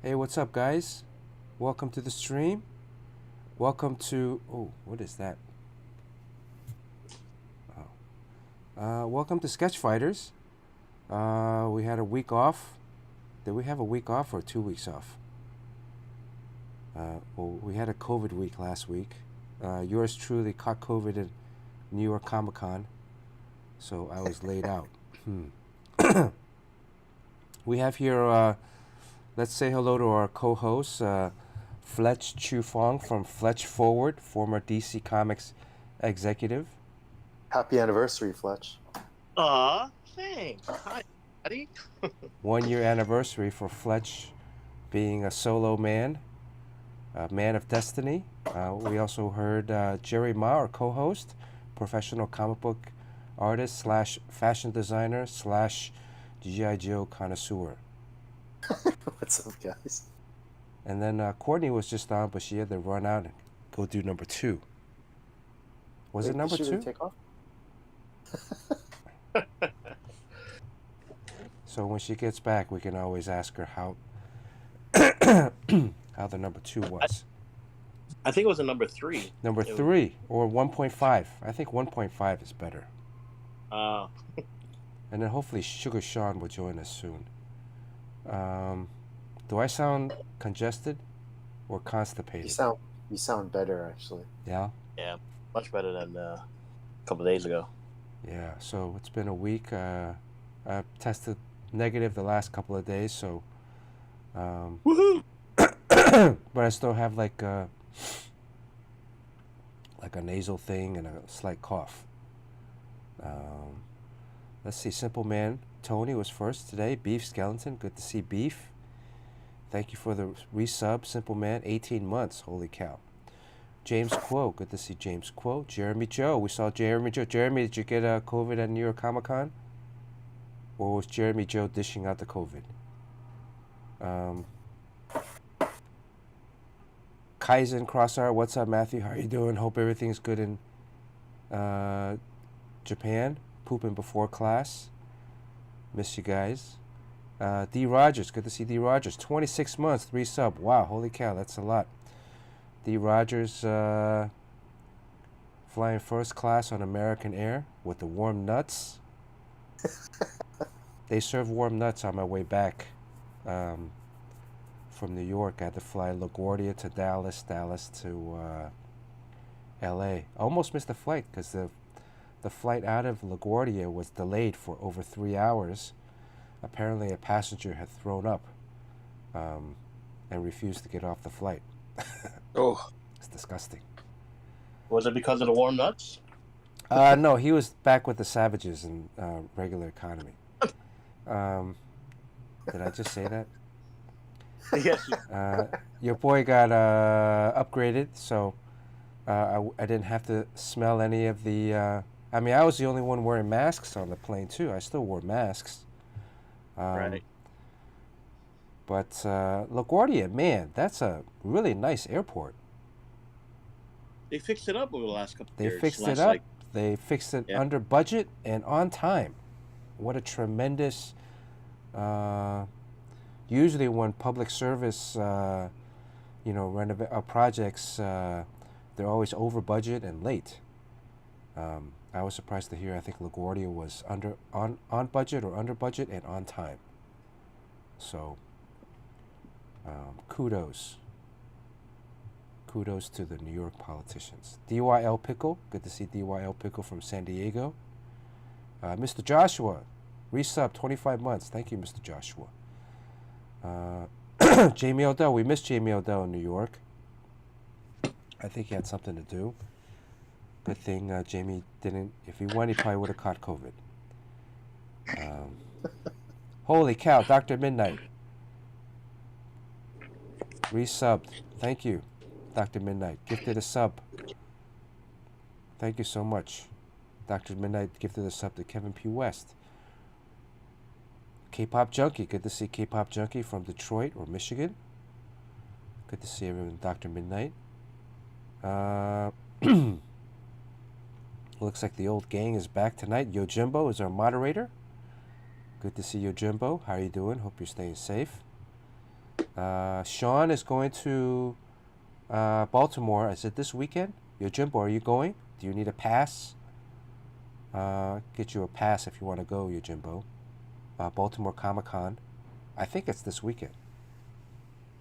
Hey, what's up, guys? Welcome to the stream. Welcome to. Oh, what is that? Welcome to Sketch Fighters. We had a week off. Did we have a week off or 2 weeks off? Well, we had a COVID week last week. Yours truly caught COVID at New York Comic Con, so I was laid out. We have here. Let's say hello to our co-host, Fletch Chu Fong from Fletch Forward, former DC Comics executive. Happy anniversary, Fletch. Aw, thanks. Hi, buddy. 1 year anniversary for Fletch being a solo man, a man of destiny. We also heard Jerry Ma, our co-host, professional comic book artist slash fashion designer slash G.I. Joe connoisseur. What's up, guys? And then Courtney was just on, but she had to run out and go do number 2. Was it number 2? Take off? So when she gets back, we can always ask her how how the number 2 was. I think it was a number 3. Number 3 or 1.5. I think 1.5 is better. Uh, And then hopefully Sugar Sean will join us soon. Do I sound congested or constipated? You sound better, actually. Yeah? yeah, much better than a couple of days ago. Yeah, so it's been a week. I've tested negative the last couple of days, so Woohoo! but I still have like a nasal thing and a slight cough. Let's see, Simple Man Tony was first today. Beef Skeleton, good to see Beef. Thank you for the resub, Simple Man. 18 months, holy cow. James Quo, good to see James Quo. Jeremy Joe, we saw Jeremy Joe. Jeremy, did you get COVID at New York Comic Con? Or was Jeremy Joe dishing out the COVID? Kaizen Crossart, what's up, Matthew? How are you doing? Hope everything's good in Japan. Pooping before class. Miss you guys. D. Rogers, good to see D. Rogers. 26 months, 3 sub. Wow, holy cow, that's a lot. D. Rogers flying first class on American Air with the warm nuts. They serve warm nuts on my way back from New York. I had to fly LaGuardia to Dallas, Dallas to LA. Almost missed the flight because the flight out of LaGuardia was delayed for over 3 hours. Apparently a passenger had thrown up and refused to get off the flight. Oh, It's disgusting. was it because of the warm nuts? No, he was back with the savages in regular economy. Did I just say that? Yes. Your boy got upgraded, so I didn't have to smell any of the... I mean, I was the only one wearing masks on the plane, too. I still wore masks. Right. But LaGuardia, man, that's a really nice airport. They fixed it up over the last couple of They years. fixed it Last, up. like, They fixed it Yeah. under budget and on time. What a tremendous... usually when public service, projects, they're always over budget and late. I was surprised to hear, I think LaGuardia was on budget or under budget and on time. So, kudos. Kudos to the New York politicians. DYL Pickle, good to see DYL Pickle from San Diego. Mr. Joshua, resub 25 months. Thank you, Mr. Joshua. Jamie Odell, we missed Jamie Odell in New York. I think he had something to do. Good thing Jamie didn't. If he went, he probably would have caught COVID. Holy cow, Dr. Midnight. Resubbed. Thank you, Dr. Midnight. Gifted a sub. Thank you so much. Dr. Midnight gifted a sub to Kevin P. West. K-Pop Junkie. Good to see K-Pop Junkie from Detroit or Michigan. Good to see everyone. Dr. Midnight. Looks like the old gang is back tonight. Yojimbo is our moderator. Good to see Yojimbo. How are you doing? Hope you're staying safe. Sean is going to Baltimore. Is it this weekend? Yojimbo, are you going? Do you need a pass? Get you a pass if you want to go, Yojimbo. Baltimore Comic Con. I think it's this weekend.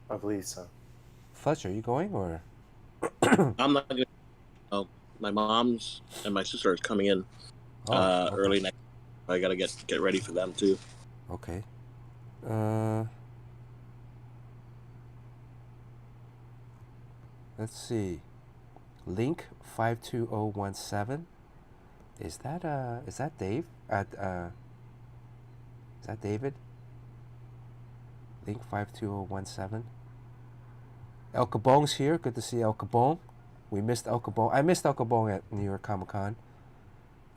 I believe so. Fletcher, are you going or? I'm not going to. Oh, my mom's and my sister is coming in Okay. early next. I got to get ready for them too. Okay. Let's see. Link 52017. Is that Dave? Is that David? Link 52017. El Cabong's here. Good to see El Cabong. We missed El Cabong. I missed El Cabong at New York Comic Con.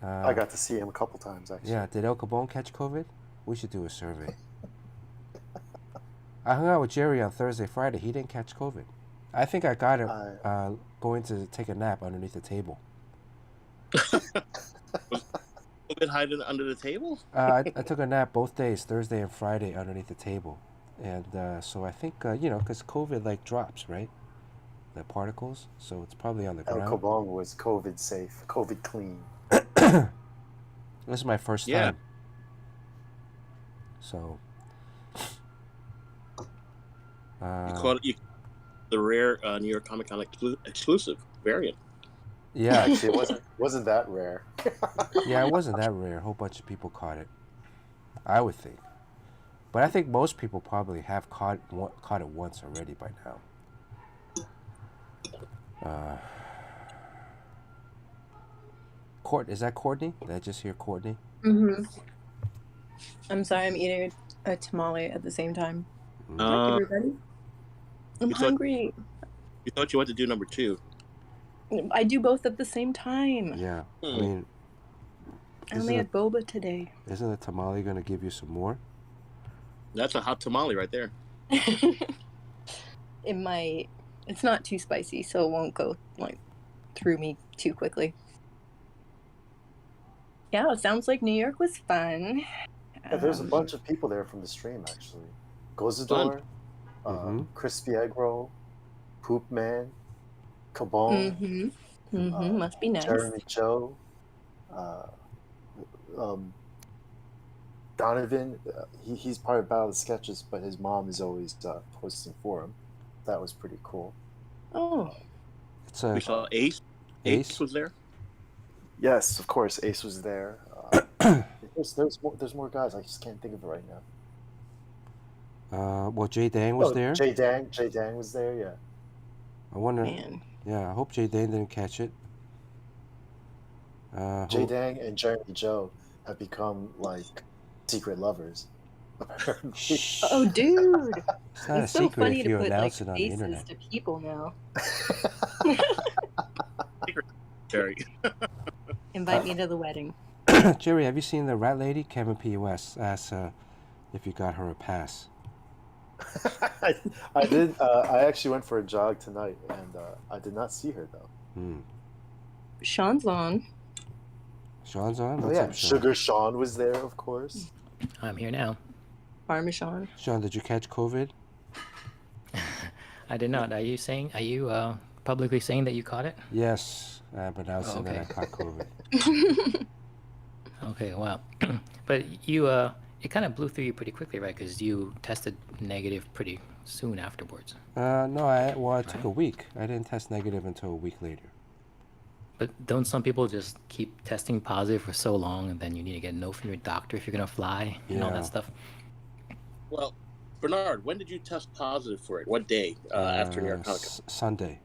I got to see him a couple times, actually. Yeah, did El Cabong catch COVID? We should do a survey. I hung out with Jerry on Thursday, Friday. He didn't catch COVID. I think I got him going to take a nap underneath the table. COVID hiding under the table? I took a nap both days, Thursday and Friday, underneath the table. And so I think, because COVID like drops, right? The particles. So it's probably on the El ground. Cabong was COVID safe, COVID clean. This is my first Yeah. time. So. You caught the rare New York Comic Con exclusive variant. Yeah. Actually, it wasn't that rare. Yeah, it wasn't that rare. A whole bunch of people caught it. I would think. But I think most people probably have caught it once already by now. Is that Courtney? Did I just hear Courtney? Mm-hmm. I'm sorry, I'm eating a tamale at the same time. Hi, everybody. I'm hungry. You thought you wanted to do number 2. I do both at the same time. Yeah. I mean, I only had boba today. Isn't a tamale going to give you some more? That's a hot tamale right there. It might. It's not too spicy, so it won't go through me too quickly. Yeah, it sounds like New York was fun. Yeah, there's a bunch of people there from the stream, actually. Gozador, Crispy Egg Roll, Poop Man, Cabong, Must be nice. Jeremy Joe, Donovan. He's part of Battle of the Sketches, but his mom is always posting for him. That was pretty cool. Oh. We saw Ace. Ace was there. Yes, of course, Ace was there. There's more guys. I just can't think of it right now. Well, Jay Dang was there. Jay Dang was there. Yeah. I wonder. Man. Yeah, I hope Jay Dang didn't catch it. Jay Dang and Jeremy Joe have become like secret lovers. Oh, dude! It's not It's a so secret funny if to you put announce it on the faces internet. to people now. Jerry. Invite me to the wedding. Jerry, have you seen the rat lady? Kevin P.O.S. asks if you got her a pass. I did. I actually went for a jog tonight, and I did not see her though. Sean's on. Sean's on? Oh What's yeah, up, Sean? Sugar Sean was there, of course. I'm here now. Parmesan. Sean, did you catch COVID? I did not. Are you publicly saying that you caught it? Yes, I'm announcing that I okay. caught COVID. Okay, wow. But you, it kind of blew through you pretty quickly, right? Because you tested negative pretty soon afterwards. No, I took a week. I didn't test negative until a week later. But don't some people just keep testing positive for so long, and then you need to get a note from your doctor if you're gonna fly and all Yeah. that stuff? Well, Bernard, when did you test positive for it? What day after New York Comic Con? Sunday.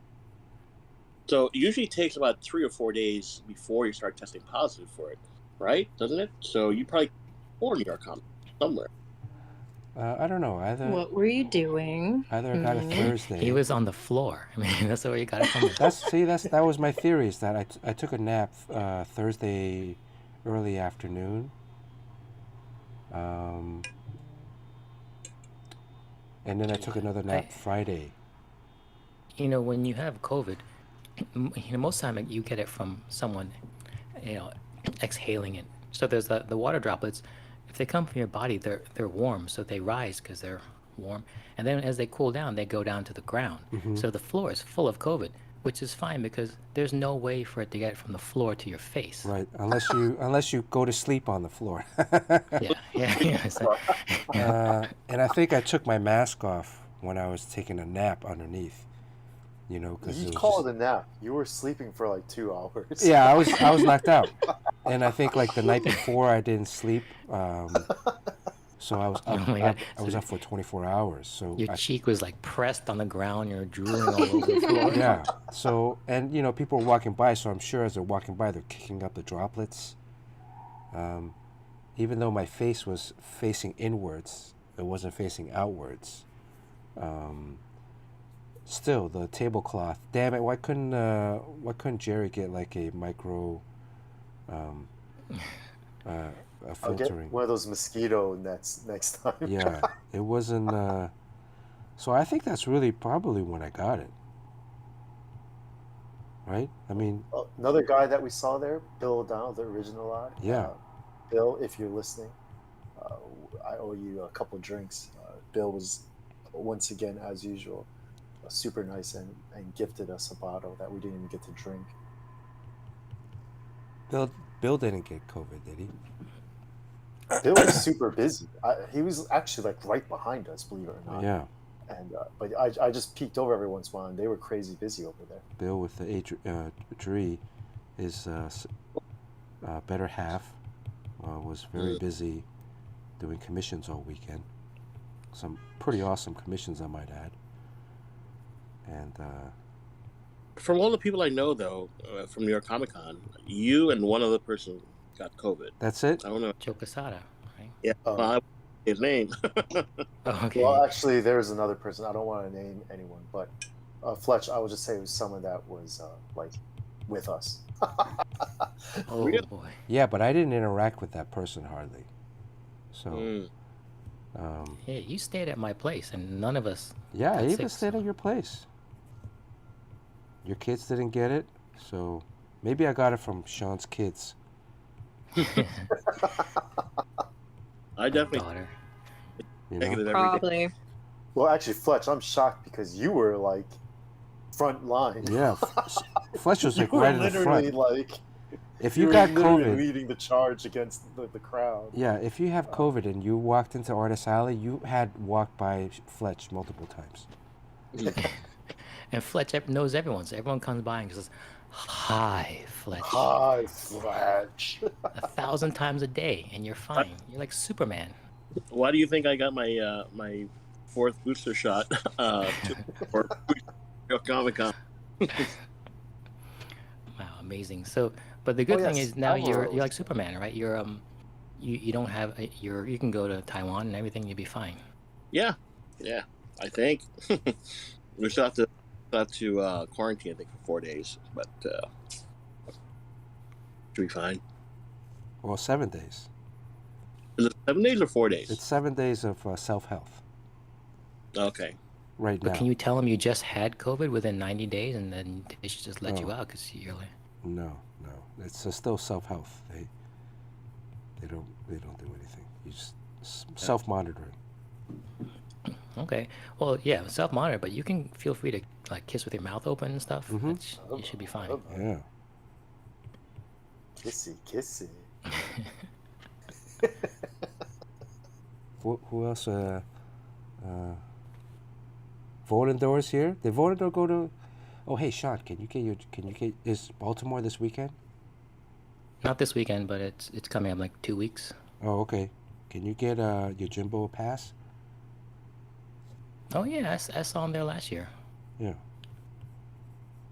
So it usually takes about 3 or 4 days before you start testing positive for it, right? Doesn't it? So you probably or New York Comic somewhere. I don't know. What were you doing? Either I got it Thursday. He was on the floor. I mean, that's where you got it from. That was my theory. Is that I took a nap Thursday early afternoon. And then I took another nap Friday. You know, when you have COVID, most time you get it from someone, exhaling it. So there's the water droplets. If they come from your body, they're warm, so they rise because they're warm, and then as they cool down, they go down to the ground. So the floor is full of COVID, which is fine because there's no way for it to get from the floor to your face. Right, unless you go to sleep on the floor. Yeah. So, And I think I took my mask off when I was taking a nap underneath. You know, because You call it a nap. You were sleeping for like 2 hours. Yeah, I was knocked out, and I think like the night before I didn't sleep, so I was up. Oh my God. I was up for 24 hours. So your cheek was like pressed on the ground. You're drooling all over the floor. yeah. So and you know people were walking by, so I'm sure as they're walking by, they're kicking up the droplets. Even though my face was facing inwards, it wasn't facing outwards. Still, the tablecloth. Damn it! Why couldn't Jerry get like a micro, I'll filtering? get one of those mosquito nets next time. Yeah, it wasn't. So I think that's really probably when I got it. Right? I mean, Another guy that we saw there, Bill O'Donnell, the original eye. Yeah. Bill, if you're listening, I owe you a couple drinks. Bill was, once again, as usual, super nice and gifted us a bottle that we didn't even get to drink. Bill didn't get COVID, did he? Bill was super busy. He was actually like right behind us, believe it or not. Yeah. And but I just peeked over every once in a while, and they were crazy busy over there. Bill with the Adri, his better half, was very busy doing commissions all weekend. Some pretty awesome commissions, I might add. And from all the people I know, though, from New York Comic Con, you and one other person got COVID. that's it. I don't know. Joe Quesada, right? Yeah, his name. Oh, okay. Well, actually, there's another person. I don't want to name anyone, but Fletch, I would just say it was someone that was like with us. Oh Really? boy. Yeah, but I didn't interact with that person hardly. So, Yeah, you stayed at my place, and none of us. yeah, I got even sick, stayed so- at your place. Your kids didn't get it, so maybe I got it from Sean's kids. I definitely Daughter. You take it know? every day. Probably. Well, actually, Fletch, I'm shocked because you were like front line. Yeah, Fletch was You like were right in the literally front. like If you you were got literally COVID, leading the charge against the crowd. yeah, if you have COVID and you walked into Artist Alley, you had walked by Fletch multiple times. And Fletch knows everyone, so everyone comes by and says, "Hi, Fletch," Hi, Fletch. 1,000 times a day, and you're fine. You're like Superman. Why do you think I got my my fourth booster shot for New York Comic Con? Wow, amazing. So, but the good Oh, thing yes, is now you're Alvaro. like Superman, right? You're you don't have you can go to Taiwan and everything. You'll be fine. Yeah, I think we still have to quarantine, I think, for 4 days, but should be fine. Well, 7 days. Is it 7 days or 4 days? It's 7 days of self-health Okay. right But now. can you tell them you just had COVID within 90 days, and then they should just let you out because you're like, No. It's still self-health. They don't do anything. You just self-monitoring. okay, well, yeah, self-monitor, but you can feel free to like kiss with your mouth open and stuff. You should be fine. Yeah. Kissy, kissy. Who else? Volador's here. Did Volador go to? Oh, hey, Sean, can you get? Is Baltimore this weekend? Not this weekend, but it's coming up in like 2 weeks. Oh, okay. Can you get your Jimbo a pass? Oh yeah, I saw him there last year. Yeah.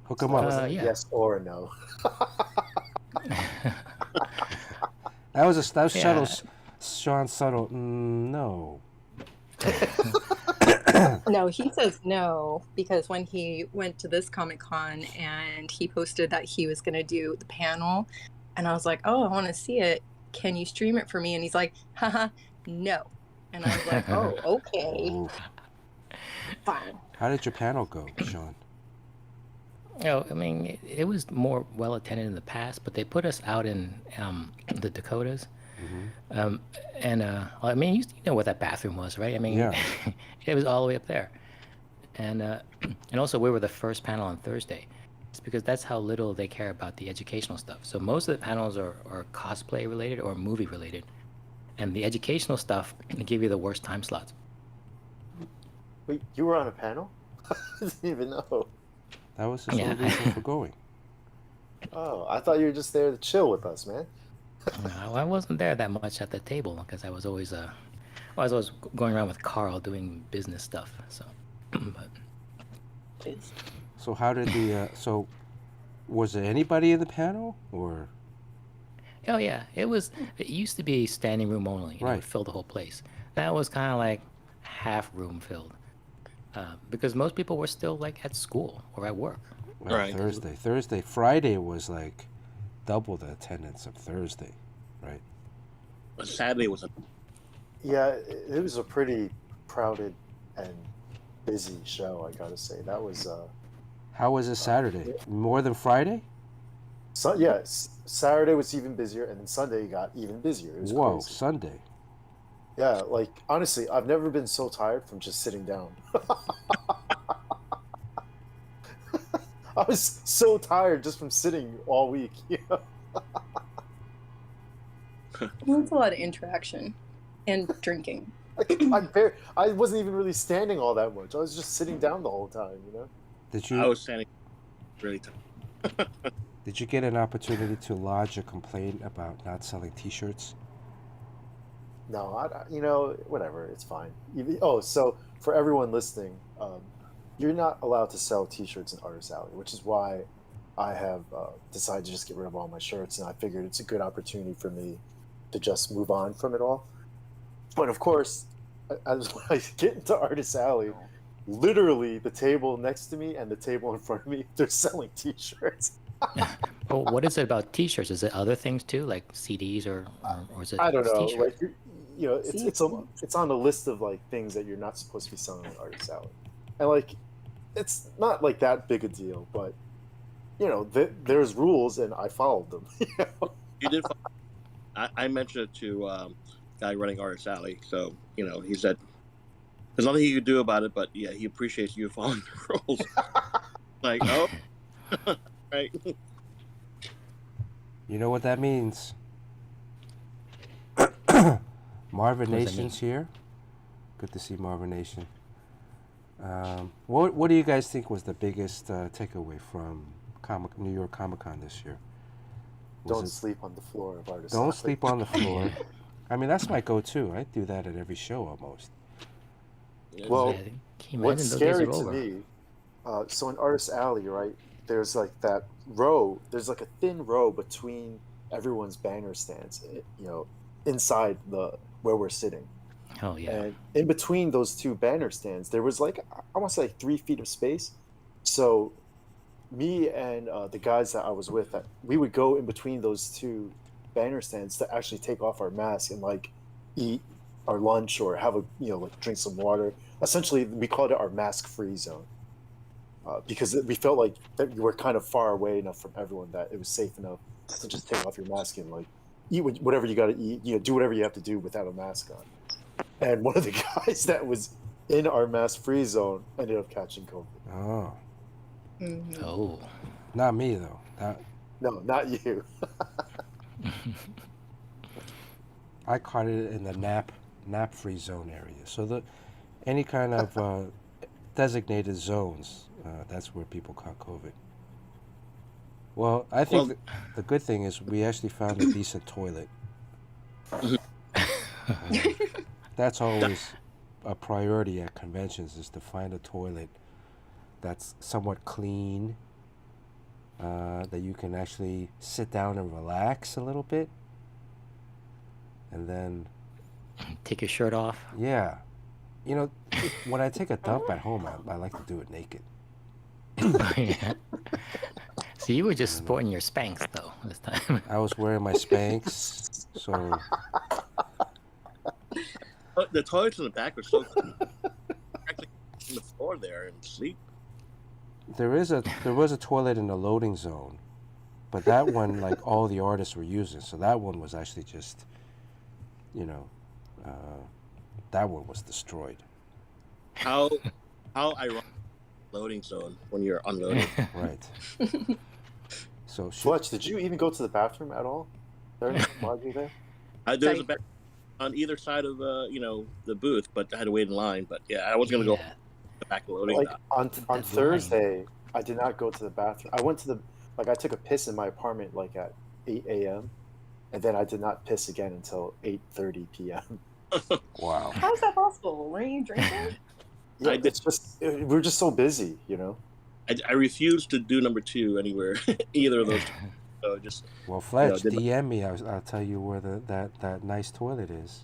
Hook him That up. was a yeah. yes or a no. That was Yeah. subtle. Sean subtle. No. No, he says no because when he went to this Comic Con and he posted that he was going to do the panel, and I was like, oh, I want to see it. Can you stream it for me? And he's like, haha, no. And I was like, oh, okay, Ooh. fine. How did your panel go, Sean? I mean, it was more well attended in the past, but they put us out in the Dakotas, Um, and I mean, you know what that bathroom was, right? I mean, Yeah. it was all the way up there. And and also we were the first panel on Thursday. It's because that's how little they care about the educational stuff. So most of the panels are cosplay related or movie related, and the educational stuff they give you the worst time slots. Wait, you were on a panel? I didn't even know. That was his whole reason for going. Oh, I thought you were just there to chill with us, man. No, I wasn't there that much at the table because I was always going around with Carl doing business stuff. So, but So how did the so was there anybody in the panel or oh yeah, it used to be standing room only. You know, it Right. would fill the whole place. That was kind of like half room filled. Because most people were still like at school or at work. well, Right. Thursday, Friday was like double the attendance of Thursday, right? But sadly, it was a Yeah, it was a pretty crowded and busy show, I gotta say. That was How was it Saturday? More than Friday? Saturday was even busier, and then Sunday got even busier. It was Whoa, crazy. Sunday. Yeah, like honestly, I've never been so tired from just sitting down. I was so tired just from sitting all week. You know? It's a lot of interaction and drinking. I wasn't even really standing all that much. I was just sitting down the whole time. You know. Did I you was standing really tight. did you get an opportunity to lodge a complaint about not selling T-shirts? No, you know, whatever. It's fine. Oh, so for everyone listening, you're not allowed to sell T-shirts in Artist Alley, which is why I have decided to just get rid of all my shirts, and I figured it's a good opportunity for me to just move on from it all. But of course, as when I get into Artist Alley, literally the table next to me and the table in front of me, they're selling T-shirts. Well, what is it about T-shirts? Is it other things too, like CDs or is it I don't just know, T-shirts? like you know, it's on the list of like things that you're not supposed to be selling at Artist Alley, and like it's not like that big a deal, but you know, there's rules and I followed them. You know? You did. I mentioned it to guy running Artist Alley, so you know he said there's nothing he could do about it, but yeah, he appreciates you following the rules. Like, oh, right. You know what that means. Marvin What does that Nation's here. Good to see Marvin Nation. What do you guys think was the biggest takeaway from New York Comic Con this year? Don't sleep on the floor of Artist Don't Alley. sleep on the floor. I mean, that's my go-to. I do that at every show almost. Well, Yeah, can you what's imagine those days scary are to over? me, so in Artist Alley, right, there's like that row, there's like a thin row between everyone's banner stands, you know, inside where we're sitting. Oh yeah. And in between those two banner stands, there was like, I want to say like 3 feet of space. So me and the guys that I was with, we would go in between those two banner stands to actually take off our mask and like eat our lunch or have like drink some water. Essentially, we called it our mask-free zone because we felt like that we were kind of far away enough from everyone that it was safe enough to just take off your mask and like eat whatever you got to eat, do whatever you have to do without a mask on. And one of the guys that was in our mask-free zone ended up catching COVID. Oh, Mhm. Oh. not me though. No, not you. I caught it in the nap-free zone area. So any kind of designated zones, that's where people caught COVID. Well, I think the good thing is we actually found a decent toilet. That's always a priority at conventions, is to find a toilet that's somewhat clean, that you can actually sit down and relax a little bit. And then, Take your shirt off. yeah, when I take a dump at home, I like to do it naked. Yeah. So you were just sporting your Spanx though this time. I was wearing my Spanx, so The toilets in the back are so clean. Actually, on the floor there and sleep. there was a toilet in the loading zone, but that one, like, all the artists were using, so that one was actually just you know, that one was destroyed. How ironic loading zone when you're unloading. Right. So Fletch, did you even go to the bathroom at all while you were there? There's a Like, back on either side of the booth, but I had to wait in line. But yeah, I was gonna go Yeah, the back loading Like dock. on that line. Thursday, I did not go to the bathroom. I went to I took a piss in my apartment like at 8 a.m. and then I did not piss again until 8:30 p.m. wow. how is that possible? Weren't you drinking? Yeah, I did. it's just we're just so busy, you know. I refused to do number two anywhere, either of those. So just Well, Fletch, did DM me. I'll tell you where that nice toilet is.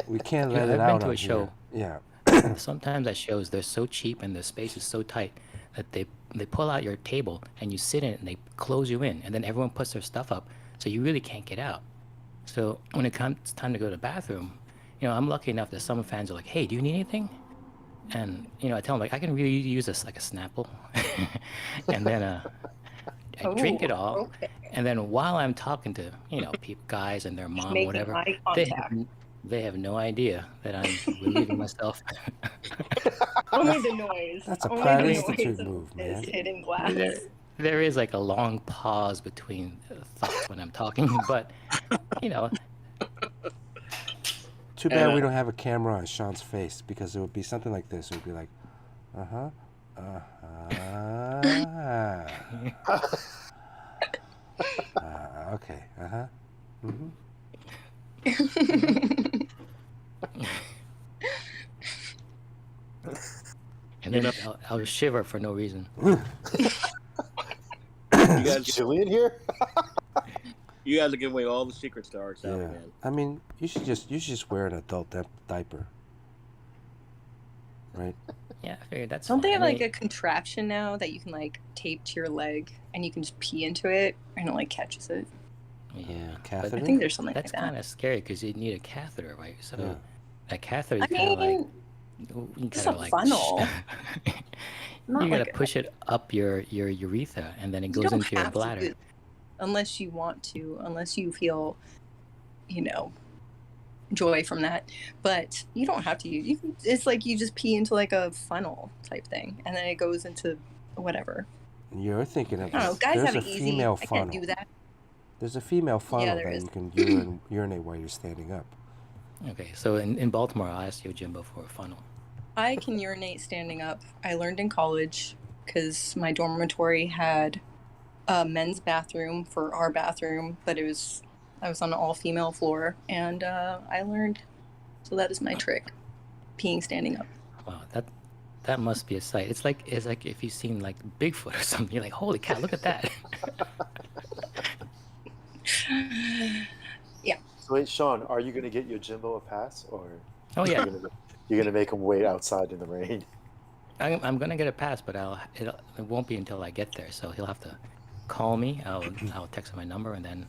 We can't let it I've been out to on a show. here. Yeah. Sometimes at shows they're so cheap and the space is so tight that they pull out your table and you sit in it and they close you in and then everyone puts their stuff up so you really can't get out. So when it comes time to go to the bathroom, I'm lucky enough that some fans are like, "Hey, do you need anything?" And I tell them like, "I can really use this like a Snapple," and then I drink it Oh, all, okay. and then while I'm talking to guys and their Just mom, making whatever, eye they contact. they have no idea that I'm relieving myself. Only the noise. That's a Only Pratt the Institute noise of move, his man. hidden glass. There is like a long pause between thoughts when I'm talking, but you know, Too And bad we don't have a camera on Sean's face because it would be something like this. It would be like, uh huh. Okay. Mm-hmm. and then I'll shiver for no reason. you Is guys, Jillian here? you guys are giving away all the secret stars out, Yeah. man. I mean, you should just wear an adult diaper, right? Yeah, I figured that's Don't they fine. have like a contraption now that you can like tape to your leg and you can just pee into it and it like catches it? Yeah, Catheter? I think there's something that's like that. kind of scary because you need a catheter, right? So Yeah. that catheter, I you kind of like mean, you it's gotta a like funnel. Not you gotta like push it up your urethra and then it you goes don't into your have bladder. to, unless you want to, unless you feel, joy from that. But you don't have to. You can. It's like you just pee into like a funnel type thing, and then it goes into whatever. You're thinking of I don't know. Guys there's have a it easy. female I funnel. can't do that. There's a female funnel there that is. you can urinate while you're standing up. Okay, so in Baltimore, I asked you, Jimbo, for a funnel. I can urinate standing up. I learned in college because my dormitory had a men's bathroom for our bathroom, but I was on an all-female floor, and I learned. So that is my trick, peeing standing up. Wow, that must be a sight. It's like if you've seen like Bigfoot or something. You're like, holy cow, look at that. Yeah. So wait, Sean, are you gonna get your Jimbo a pass, or Oh yeah, you're gonna make him wait outside in the rain? I'm gonna get a pass, but it won't be until I get there. So he'll have to call me. I'll text him my number, and then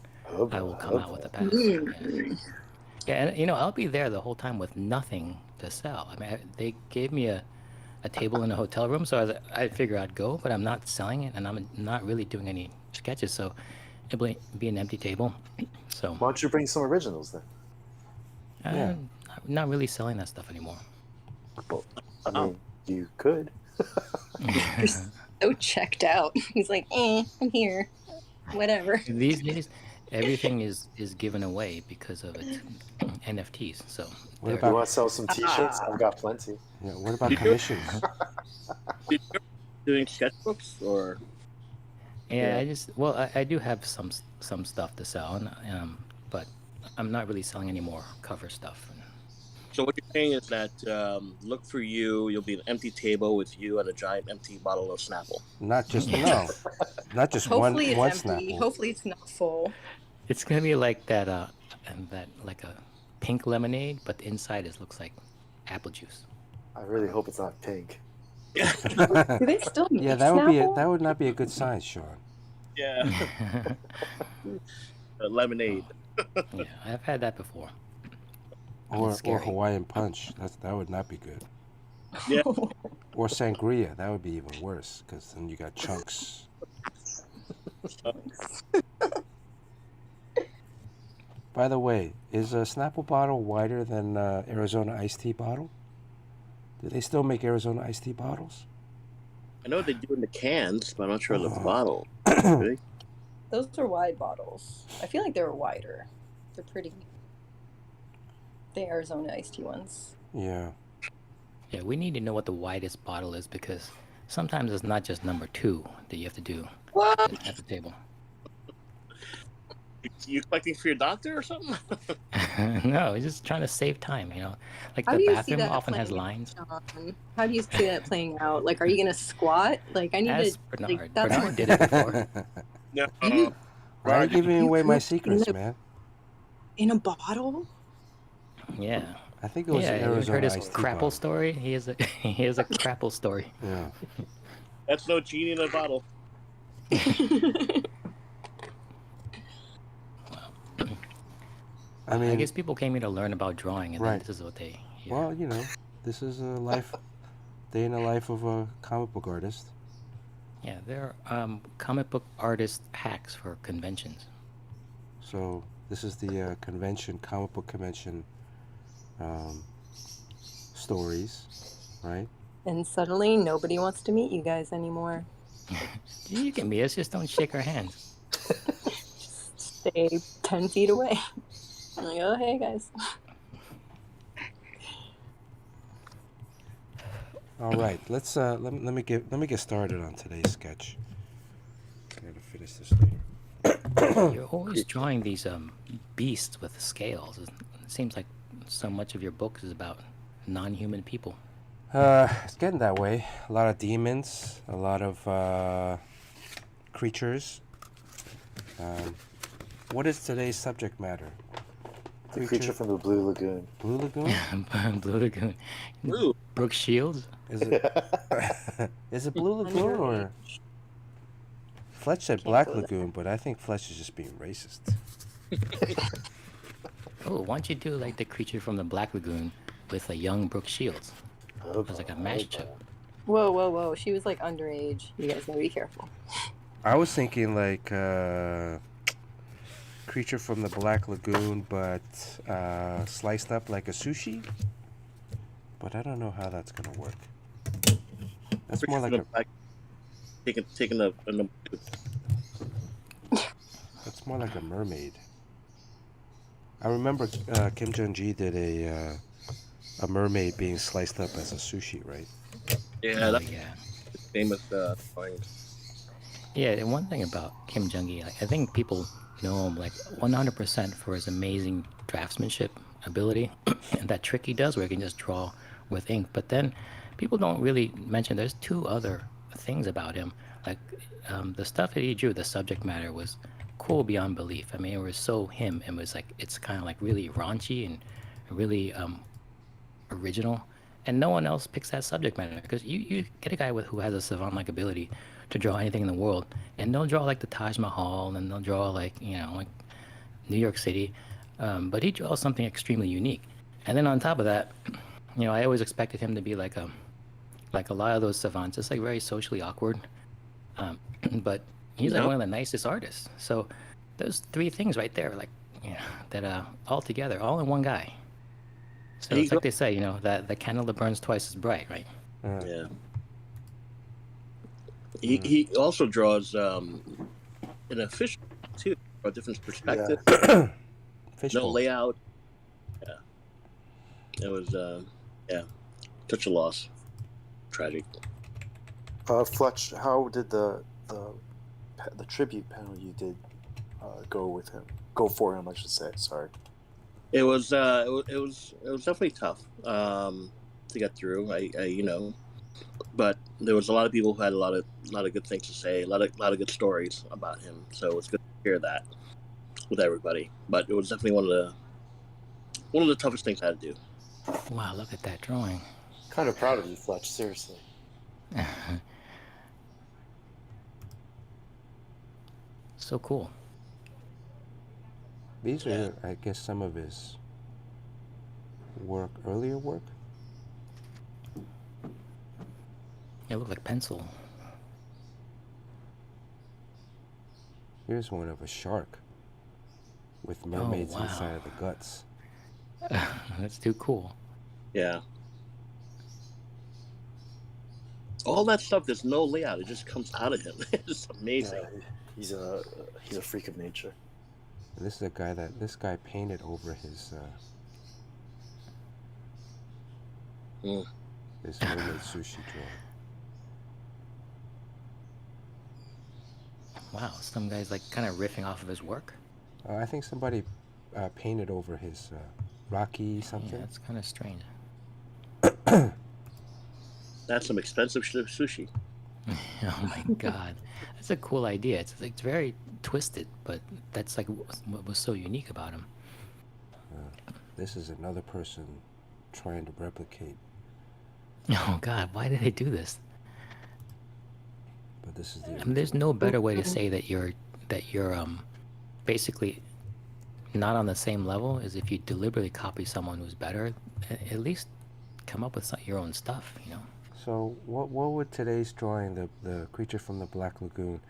I will come out with a pass. Yeah, and I'll be there the whole time with nothing to sell. I mean, they gave me a table in a hotel room, so I figure I'd go, but I'm not selling it, and I'm not really doing any sketches, so it'll be an empty table. So Why don't you bring some originals then? Yeah. I'm not really selling that stuff anymore. Well, I mean, you could. So checked out. He's like, I'm here. Whatever. These days, everything is given away because of it. NFTs. So What You about want to sell some T-shirts? I've got plenty. what about commissions? Did you doing sketchbooks or? yeah, I do have some stuff to sell, but I'm not really selling any more cover stuff. So what you're saying is that look for you. You'll be an empty table with you and a giant empty bottle of Snapple. Not just Hopefully it's one empty. Snapple. Hopefully it's not full. It's gonna be like that like a pink lemonade, but the inside looks like apple juice. I really hope it's not pink. Do they still make Yeah, Snapple? that would not be a good sign, Sean. Yeah, lemonade. Yeah, I've had that before. Or scary. Hawaiian punch. That would not be good. Yeah. Or sangria. That would be even worse because then you got chunks. By the way, is a Snapple bottle wider than Arizona iced tea bottle? Do they still make Arizona iced tea bottles? I know they do in the cans, but I'm not sure the Oh. bottle. Really? Those are wide bottles. I feel like they were wider. They're pretty. The Arizona iced tea ones. Yeah. Yeah, we need to know what the widest bottle is because sometimes it's not just number 2 that you have to do What? at the table. You collecting for your doctor or something? No, he's just trying to save time, you know. Like How the do you see bathroom that often has playing lines. out, Sean? How do you see that playing out? Like, are you gonna squat? Like, I need Ask to. Bernard. Like, that's Bernard did it before. No. You- Why are you giving You away my pooped secrets, in man? in a bottle? Yeah. I think it was Yeah, an you heard Arizona his iced tea crapple bottle. story? He has a he has a crapple story. Yeah. That's no genie in a bottle. I mean, I guess people came here to learn about drawing, and then Right. this is what they hear. well, you know, this is a life, day in the life of a comic book artist. Yeah, there are comic book artist hacks for conventions. So this is the convention, comic book convention stories, right? And suddenly, nobody wants to meet you guys anymore. You can meet us, just don't shake our hands. Stay 10 feet away. I'm like, oh, hey, guys. All right, let's let me get started on today's sketch. I gotta finish this later. You're always drawing these beasts with scales. It seems like so much of your book is about non-human people. It's getting that way. A lot of demons, a lot of creatures. What is today's subject matter? The creature from the Blue Lagoon. Blue Lagoon? Blue Lagoon. Blue. Brooke Shields. Is it is it Blue Lagoon or Fletch said Black go there. Lagoon, but I think Fletch is just being racist. Oh, why don't you do like the creature from the Black Lagoon with a young Brooke Shields? Oh, It's like a mashup. Whoa, whoa, whoa. She was like underage. You guys gotta be careful. I was thinking like creature from the Black Lagoon, but sliced up like a sushi. But I don't know how that's gonna work. That's more like a taking a that's more like a mermaid. I remember Kim Jong-gi did a mermaid being sliced up as a sushi, right? yeah, Oh, that's yeah. famous drawing. Yeah, and one thing about Kim Jong-gi, like, I think people know him like 100% for his amazing draftsmanship ability and that trick he does where he can just draw with ink. But then people don't really mention there's 2 other things about him. Like the stuff that he drew, the subject matter was cool beyond belief. I mean, it was so him. It was like, it's kind of like really raunchy and really original. And no one else picks that subject matter because you get a guy who has a savant-like ability to draw anything in the world, and they'll draw like the Taj Mahal, and they'll draw like, you know, like New York City, but he draws something extremely unique. And then on top of that, you know, I always expected him to be like a lot of those savants, just like very socially awkward, but he's like Yeah. one of the nicest artists. So those 3 things right there, like, you know, that all together, all in one guy. So it's like they say, you know, that the candle that burns twice as bright, right? Yeah. He also draws in a fish too, a different perspective. Fishbowl. No layout. Yeah. It was yeah, such a loss. Tragic. Fletch, how did the tribute panel you did go for him? I should say. Sorry. It was definitely tough to get through. I you know, but there was a lot of people who had a lot of good things to say, a lot of good stories about him. So it was good to hear that with everybody. But it was definitely one of the toughest things I had to do. Wow, look at that drawing. Kind of proud of you, Fletch. Seriously. So cool. These are, I guess, some of his earlier work. It looked like pencil. Here's one of a shark. with mermaids wow. inside of the guts. That's too cool. Yeah. All that stuff, there's no layout. It just comes out of him. It's amazing. He's a freak of nature. And this is a guy this guy painted over his his mermaid sushi drawing. Wow, some guy's like kind of riffing off of his work. I think somebody painted over his Rocky something. Yeah, that's kind of strange. That's some expensive sushi. Oh my god, that's a cool idea. It's like, it's very twisted, but that's like what was so unique about him. This is another person trying to replicate, Oh god, why did they do this? but this is the. I mean, there's no better way to say that you're basically not on the same level is if you deliberately copy someone who's better. At least come up with your own stuff, you know. So what would today's drawing, the creature from the Black Lagoon?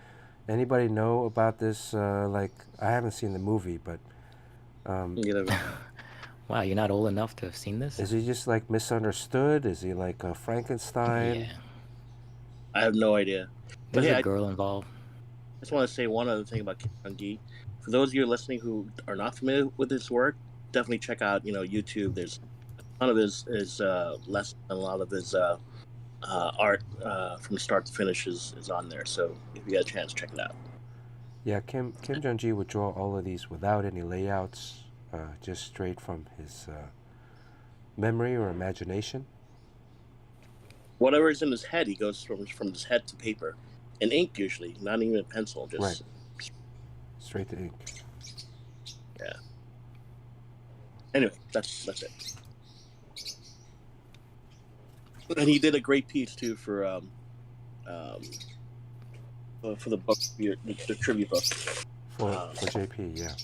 Anybody know about this? Like, I haven't seen the movie, but You know, Wow, you're not old enough to have seen this? is he just like misunderstood? Is he like a Frankenstein? Yeah. I have no idea. There's yeah, a girl involved. I just want to say one other thing about Kim Jong-gi. For those of you listening who are not familiar with his work, definitely check out YouTube. There's a ton of his lessons and a lot of his art from start to finish is on there. So if you get a chance, check it out. Yeah, Kim Jong-gi would draw all of these without any layouts, just straight from his memory or imagination. Whatever is in his head, he goes from his head to paper, and ink usually, not even a pencil, just Right. Straight to ink. Yeah. Anyway, that's it. And he did a great piece too for the book, the tribute book. For JP, yeah.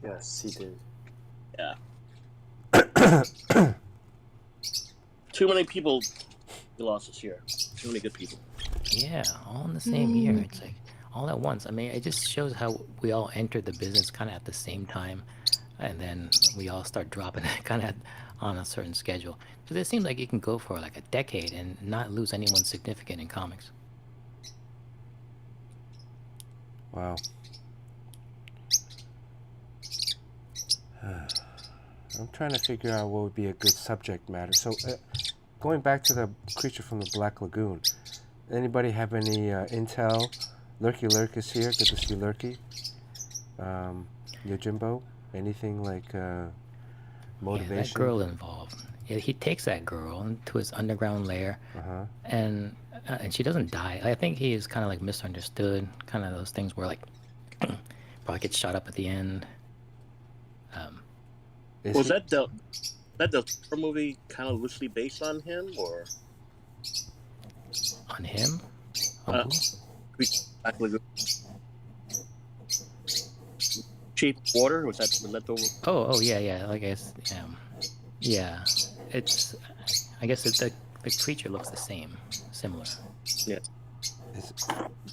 Yes, he did. Yeah. Too many people we lost this year. Too many good people. Yeah, all in the same year. It's like all at once. I mean, it just shows how we all entered the business kind of at the same time, and then we all start dropping it kind of on a certain schedule. Because it seems like you can go for like a decade and not lose anyone significant in comics. Wow. I'm trying to figure out what would be a good subject matter. So, going back to the creature from the Black Lagoon, anybody have any intel? Lurky Lurk is here. Good to see Lurky. Yojimbo, anything like motivation? Yeah, that girl involved. Yeah, he takes that girl into his underground lair, and she doesn't die. I think he is kind of like misunderstood. Kind of those things where like probably gets shot up at the end. Was that the movie kind of loosely based on him, or on him? On who? Black Lagoon? Shape of Water? Was that the? Oh yeah. I guess yeah. It's I guess the creature looks the same, similar. Yeah.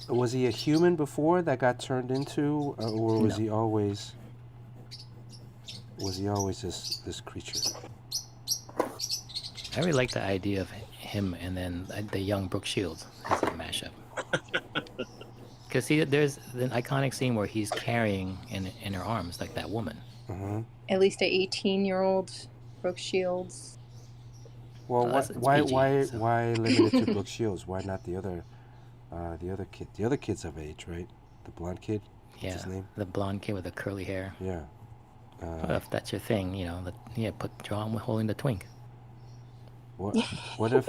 Was he a human before that got turned into, or was he always? Was he always this creature? I really like the idea of him and then the young Brooke Shields as a mashup. Because there's an iconic scene where he's carrying in her arms like that woman. At least an 18-year-old Brooke Shields. Well, why limit it to Brooke Shields? Why not the other kid? The other kid's of age, right? The blonde kid. What's his name? The blonde kid with the curly hair. Yeah. Well, if that's your thing, draw him holding the twink. What if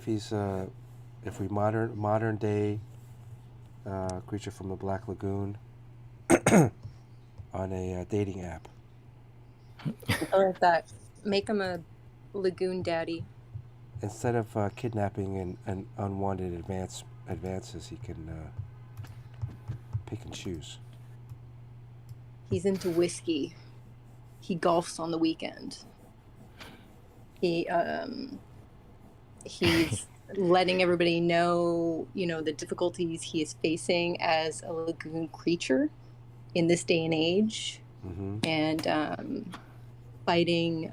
he's if we modern day creature from the Black Lagoon on a dating app? I like that. Make him a lagoon daddy. Instead of kidnapping and unwanted advances, he can pick and choose. He's into whiskey. He golfs on the weekend. He's letting everybody know, the difficulties he is facing as a lagoon creature, in this day and age, Mm-hmm. and fighting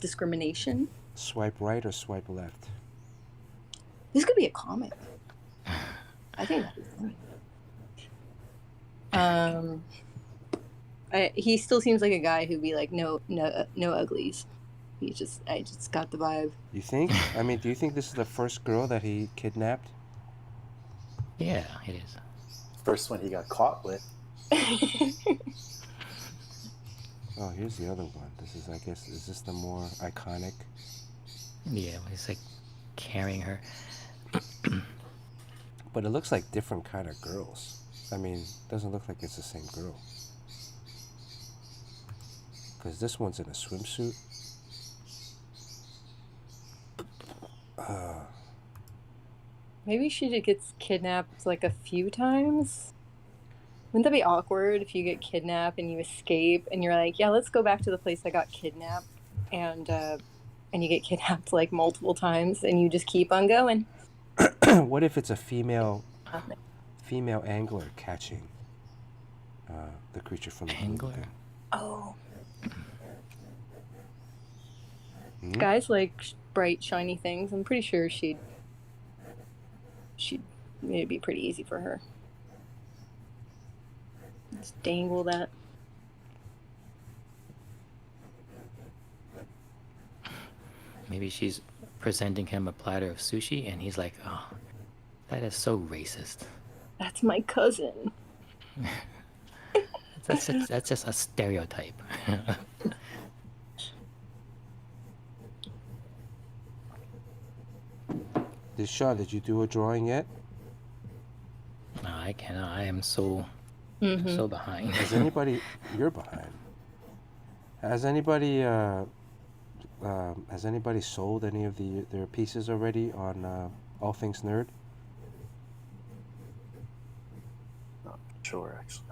discrimination. Swipe right or swipe left? This could be a comic. I think that'd be funny. He still seems like a guy who'd be like, no uglies. I just got the vibe. You think? I mean, do you think this is the first girl that he kidnapped? Yeah, it is. First one he got caught with. Oh, here's the other one. This is, I guess, is this the more iconic? Yeah, he's like carrying her. But it looks like different kind of girls. I mean, it doesn't look like it's the same girl. Because this one's in a swimsuit. Maybe she just gets kidnapped like a few times. Wouldn't that be awkward if you get kidnapped and you escape and you're like, yeah, let's go back to the place I got kidnapped, and you get kidnapped like multiple times and you just keep on going. What if it's a female angler catching the creature from the Angler? lagoon? Oh, Hmm? guys like bright shiny things. I'm pretty sure it'd be pretty easy for her. Just dangle that. Maybe she's presenting him a platter of sushi, and he's like, "Oh, that is so racist." That's my cousin. That's just a stereotype. Sean, did you do a drawing yet? No, I cannot. I am so behind. Has anybody? You're behind. Has anybody sold any of their pieces already on All Things Nerd? Not sure, actually.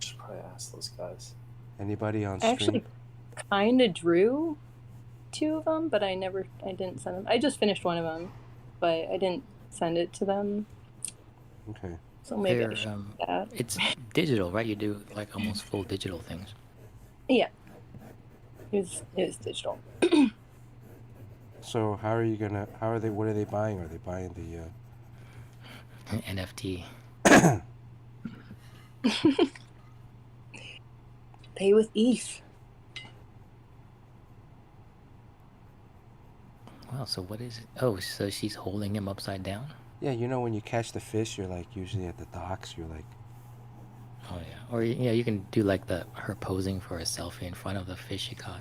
Should probably ask those guys. Anybody on I stream? actually kind of drew 2 of them, but I didn't send them. I just finished one of them, but I didn't send it to them. Okay. So maybe I They're, should do that. it's digital, right? You do like almost full digital things. Yeah. It was digital. So what are they buying? Are they buying the NFT. Pay with ETH. Wow, so what is it? Oh, so she's holding him upside down? Yeah, you know when you catch the fish, you're like usually at the docks, you're like, Oh yeah. Or yeah, you can do like her posing for a selfie in front of the fish she caught.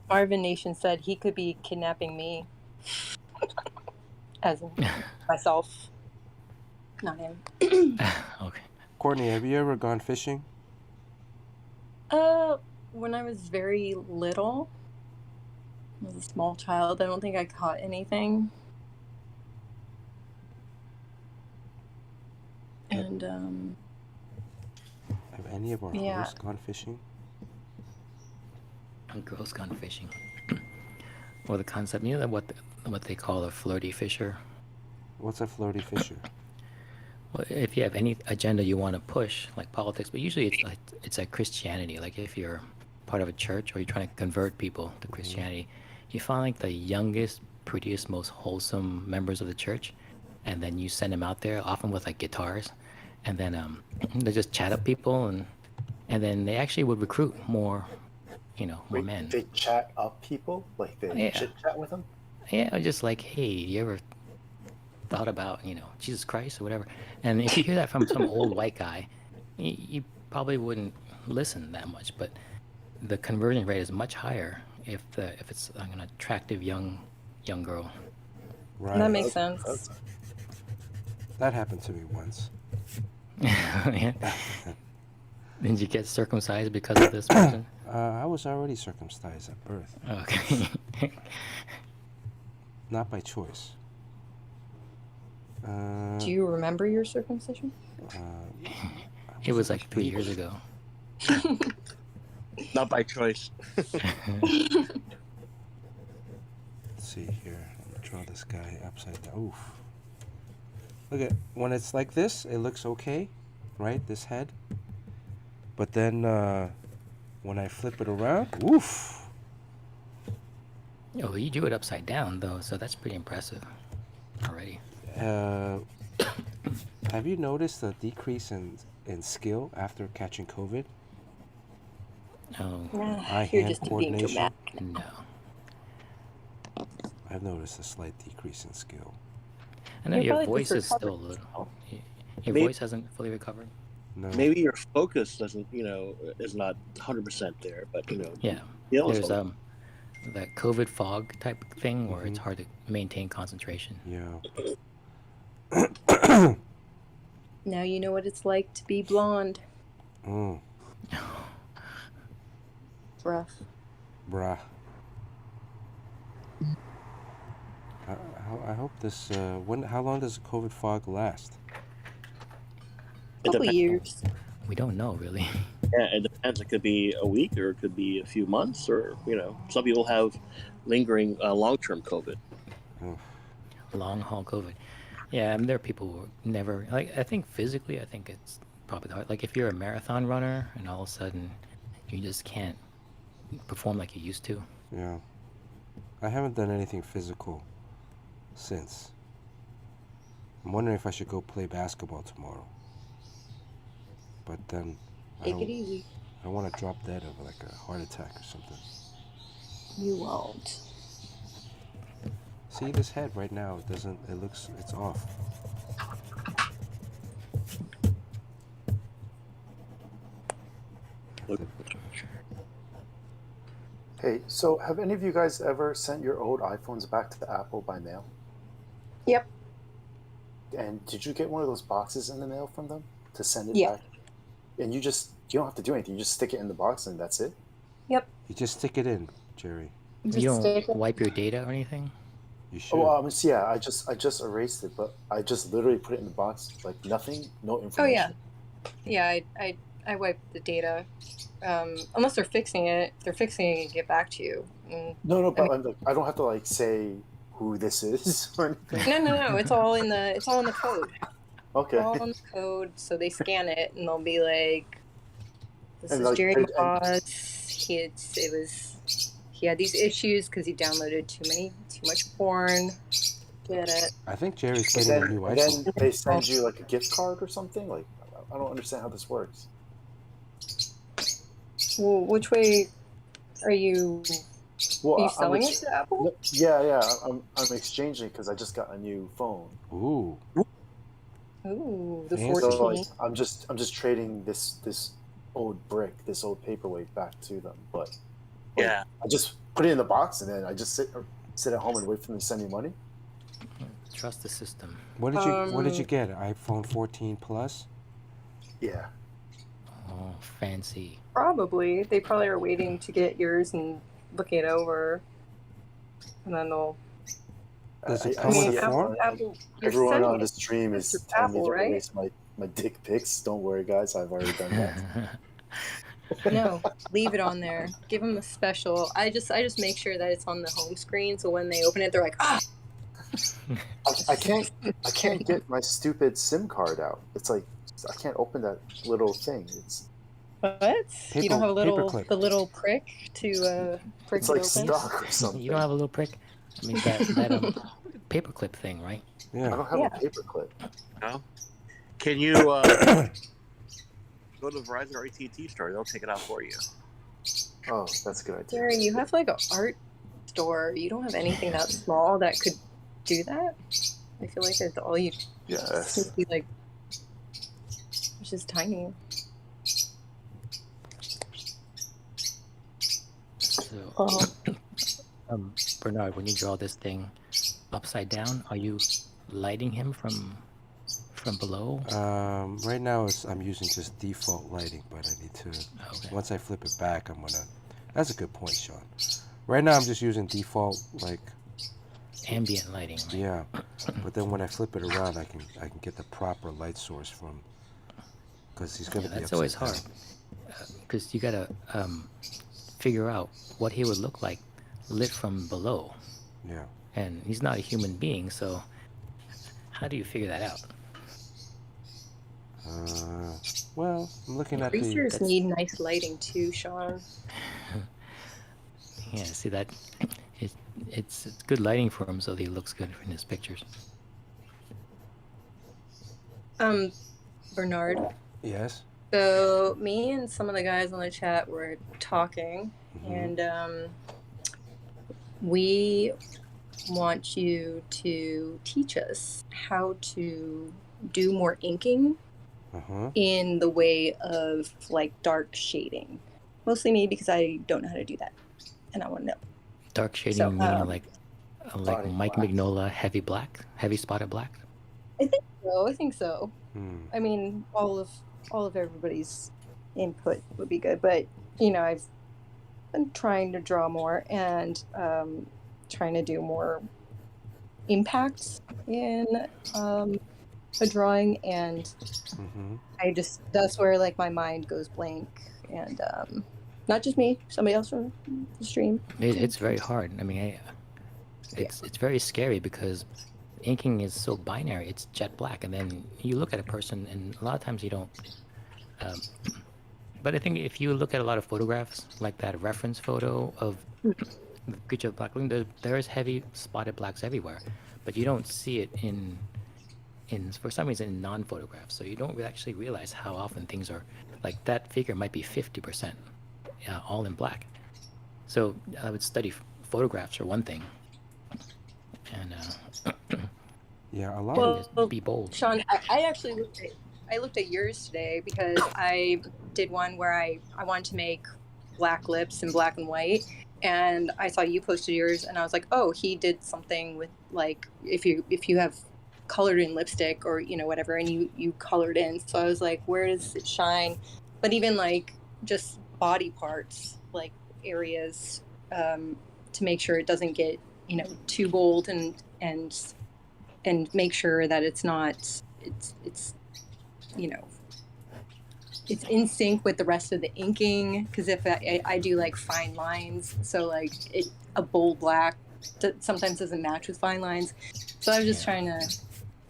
Marvin Nation said he could be kidnapping me. As in myself. Not him. Okay. Courtney, have you ever gone fishing? When I was very little, I was a small child, I don't think I caught anything. And Have any of our Yeah. hosts gone fishing? Girls gone fishing. Or the concept, you know what they call a flirty fisher? What's a floaty fisher? Well, if you have any agenda you want to push, like politics, but usually it's like Christianity. Like if you're part of a church or you're trying to convert people to Christianity, you find like the youngest, prettiest, most wholesome members of the church, and then you send them out there, often with like guitars, and then they just chat up people, and then they actually would recruit more Wait, men. they chat up people? Like they Yeah. chit chat with them? Yeah, just like, hey, you ever thought about, Jesus Christ or whatever? And if you hear that from some old white guy, you probably wouldn't listen that much. But the conversion rate is much higher if it's an attractive young girl. Right. that makes sense. Okay. That happened to me once. Yeah. Did you get circumcised because of this person? I was already circumcised at birth, Okay. not by choice. Do you remember your circumcision? It was like 3 years ago. Not by choice. Let's see here. Let me draw this guy upside down. Oof. Look at when it's like this, it looks okay, right? This head. But then when I flip it around, oof. Oh, you drew it upside down though, so that's pretty impressive already. Have you noticed a decrease in skill after catching COVID? Oh, Eye-hand You're just being coordination. dramatic. no. I've noticed a slight decrease in skill. I know You're your probably voice just is still a recovering little. still. Your Maybe- voice hasn't fully recovered. No. Maybe your focus doesn't, is not 100% there, but Yeah, the there's that COVID fog type thing where it's Mhm. hard to maintain concentration. Yeah. Now you know what it's like to be blonde. Mm, It's rough. bruh. I hope this. How long does the COVID fog last? It Couple depends. years. We don't know really. Yeah, it depends. It could be a week, or it could be a few months, or some people have lingering long-term COVID. Oh, Long haul COVID. Yeah, I mean, there are people who never like. I think physically, I think it's probably hard. Like if you're a marathon runner and all of a sudden you just can't perform like you used to. yeah. I haven't done anything physical since. I'm wondering if I should go play basketball tomorrow. But then I Take it don't easy. want to drop dead of like a heart attack or something. You won't. See this head right now? It's off. Hey, so have any of you guys ever sent your old iPhones back to Apple by mail? Yep. And did you get one of those boxes in the mail from them to send it Yeah. back? And you don't have to do anything. You just stick it in the box and that's it? Yep. You just stick it in, Jerry. Just You stick don't it. wipe your data or anything. You should. Oh, yeah, I just erased it, but I just literally put it in the box, like nothing, no Oh information. yeah. Yeah, I wipe the data. Unless they're fixing it. If they're fixing it and get back to you. No, but I I don't have to like say who this is or anything. No. It's all in the code. Okay. All in the code. So they scan it and they'll be like, "This And is like, Jerry and- Moss. He had these issues because he downloaded too much porn. Get it? I think Jerry's And getting a new then iPhone. they send you like a gift card or something. Like, I don't understand how this works. Well, which way are you? Well, Are you I'm selling it to Apple? Yeah. I'm exchanging because I just got a new phone. Ooh. Ooh, the Fancy. 14. So like, I'm just trading this old brick, this old paperweight back to them. But like, Yeah. I just put it in the box and then I just sit at home and wait for them to send me money. Trust the system. What did you get? An iPhone 14 Plus? Yeah. Oh, fancy. Probably. They probably are waiting to get yours and looking it over, and then they'll. Does it I come see with a form? Apple, you're Everyone sending on it the stream is to telling me Apple, to right? erase my dick pics. Don't worry, guys. I've already done that. No, leave it on there. Give them a special. I just make sure that it's on the home screen, so when they open it, they're like, ah. I can't get my stupid SIM card out. It's like I can't open that little thing. What? You don't have a paperclip. the little prick to prick It's it like open? stuck or something. You don't have a little prick. I mean that paperclip thing, right? I Yeah. don't have Yeah. a paperclip. No? Can you go to the Verizon or AT&T store? They'll take it out for you. Oh, that's a good idea. Jerry, you have like an art store. You don't have anything that small that could do that. I feel like it's all you. Yes. Just be like, it's just tiny. So, Oh. Bernard, when you draw this thing upside down, are you lighting him from below? Right now I'm using just default lighting, but I need to. Okay. Once I flip it back, I'm gonna. That's a good point, Sean. Right now I'm just using default Ambient lighting. Right? yeah, but then when I flip it around, I can get the proper light source from. Because he's gonna be That's upside always hard. down. because you gotta figure out what he would look like lit from below, Yeah. and he's not a human being. So how do you figure that out? Well, I'm looking at the. Creatures That's- need nice lighting too, Sean. Yeah, see that? It's good lighting for him, so he looks good in his pictures. Bernard. Yes. So me and some of the guys on the chat were talking, and we want you to teach us how to do more inking in the way of like dark shading. Mostly me, because I don't know how to do that, and I want to know. Dark shading, So, meaning like Body Mike black. Mignola, heavy black, heavy spotted black. I think so. I mean, all of everybody's input would be good, but I've been trying to draw more and trying to do more impacts in a drawing, and that's where like my mind goes blank, and not just me, somebody else from the stream. It's very hard. I mean, it's very scary because inking is so binary. It's jet black, and then you look at a person, and a lot of times you don't. But I think if you look at a lot of photographs, like that reference photo of the creature of Black Lagoon, there is heavy spotted blacks everywhere, but you don't see it in for some reason in non-photographs. So you don't actually realize how often things are like that. Figure might be 50% all in black. So I would study photographs for one thing, and Yeah, a lot. Well, be bold. Sean, I actually looked at yours today because I did one where I wanted to make black lips in black and white, and I saw you posted yours, and I was like, oh, he did something with like if you have colored in lipstick or whatever, and you colored in. So I was like, where does it shine? But even like just body parts, like areas, to make sure it doesn't get too bold, and make sure that it's not it's it's in sync with the rest of the inking, because if I do like fine lines, so like a bold black sometimes doesn't match with fine lines, so I was just trying to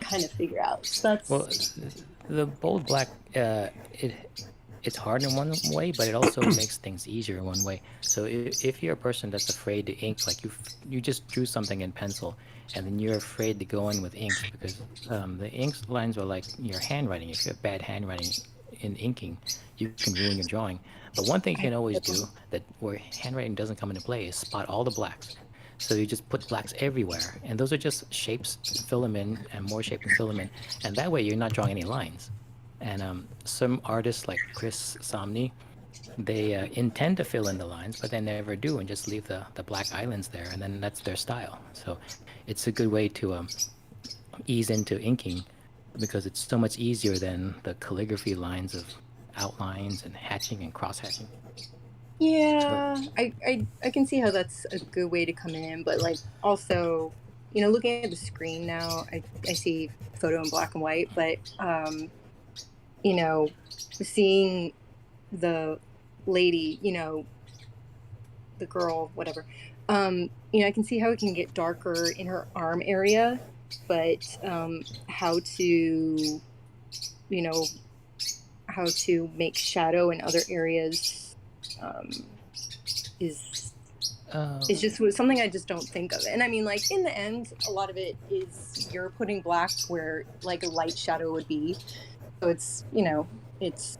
kind of figure out. So that's well, the bold black it's hard in one way, but it also makes things easier in one way. So if you're a person that's afraid to ink, like you just drew something in pencil, and then you're afraid to go in with inks because the ink lines are like your handwriting. If you have bad handwriting in inking, you can ruin your drawing. But one thing you can always do that where handwriting doesn't come into play is spot all the blacks. So you just put blacks everywhere, and those are just shapes, fill them in, and more shapes and fill them in, and that way you're not drawing any lines. And some artists like Chris Somney, they intend to fill in the lines, but they never do, and just leave the black islands there, and then that's their style. So it's a good way to ease into inking, because it's so much easier than the calligraphy lines of outlines and hatching and cross hatching. Yeah, I can see how that's a good way to come in, but like also, looking at the screen now, I see photo in black and white, but seeing the lady, the girl, whatever, I can see how it can get darker in her arm area, but how to make shadow in other areas is just something I just don't think of. And I mean, like, in the end, a lot of it is you're putting black where like a light shadow would be, so it's it's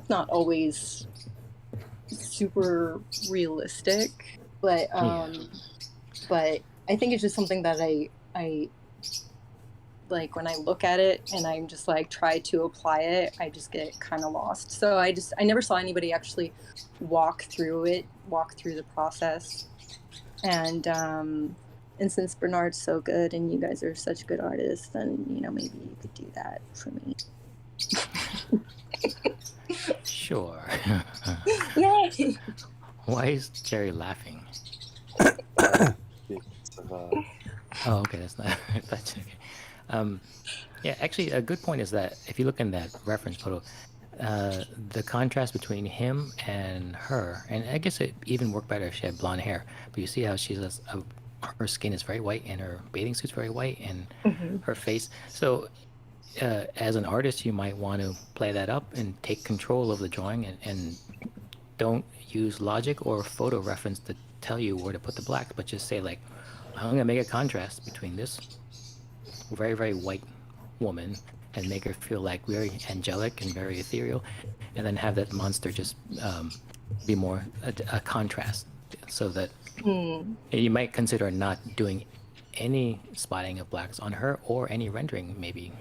not always super realistic, but but I think it's just something that I like when I look at it and I'm just like try to apply it, I just get kind of lost. So I never saw anybody actually walk through the process. And since Bernard's so good and you guys are such good artists, then maybe you could do that for me. Sure. Yay! Why is Jerry laughing? Oh, okay, that's not. That's okay. Yeah, actually, a good point is that if you look in that reference photo, the contrast between him and her, and I guess it even worked better if she had blonde hair. But you see how her skin is very white and her bathing suit's very white and Mhm. her face. So as an artist, you might want to play that up and take control of the drawing and don't use logic or photo reference to tell you where to put the blacks, but just say like, I'm gonna make a contrast between this very, very white woman and make her feel like very angelic and very ethereal, and then have that monster just be more a contrast, so that you might consider not doing any spotting of blacks on her or any rendering, maybe,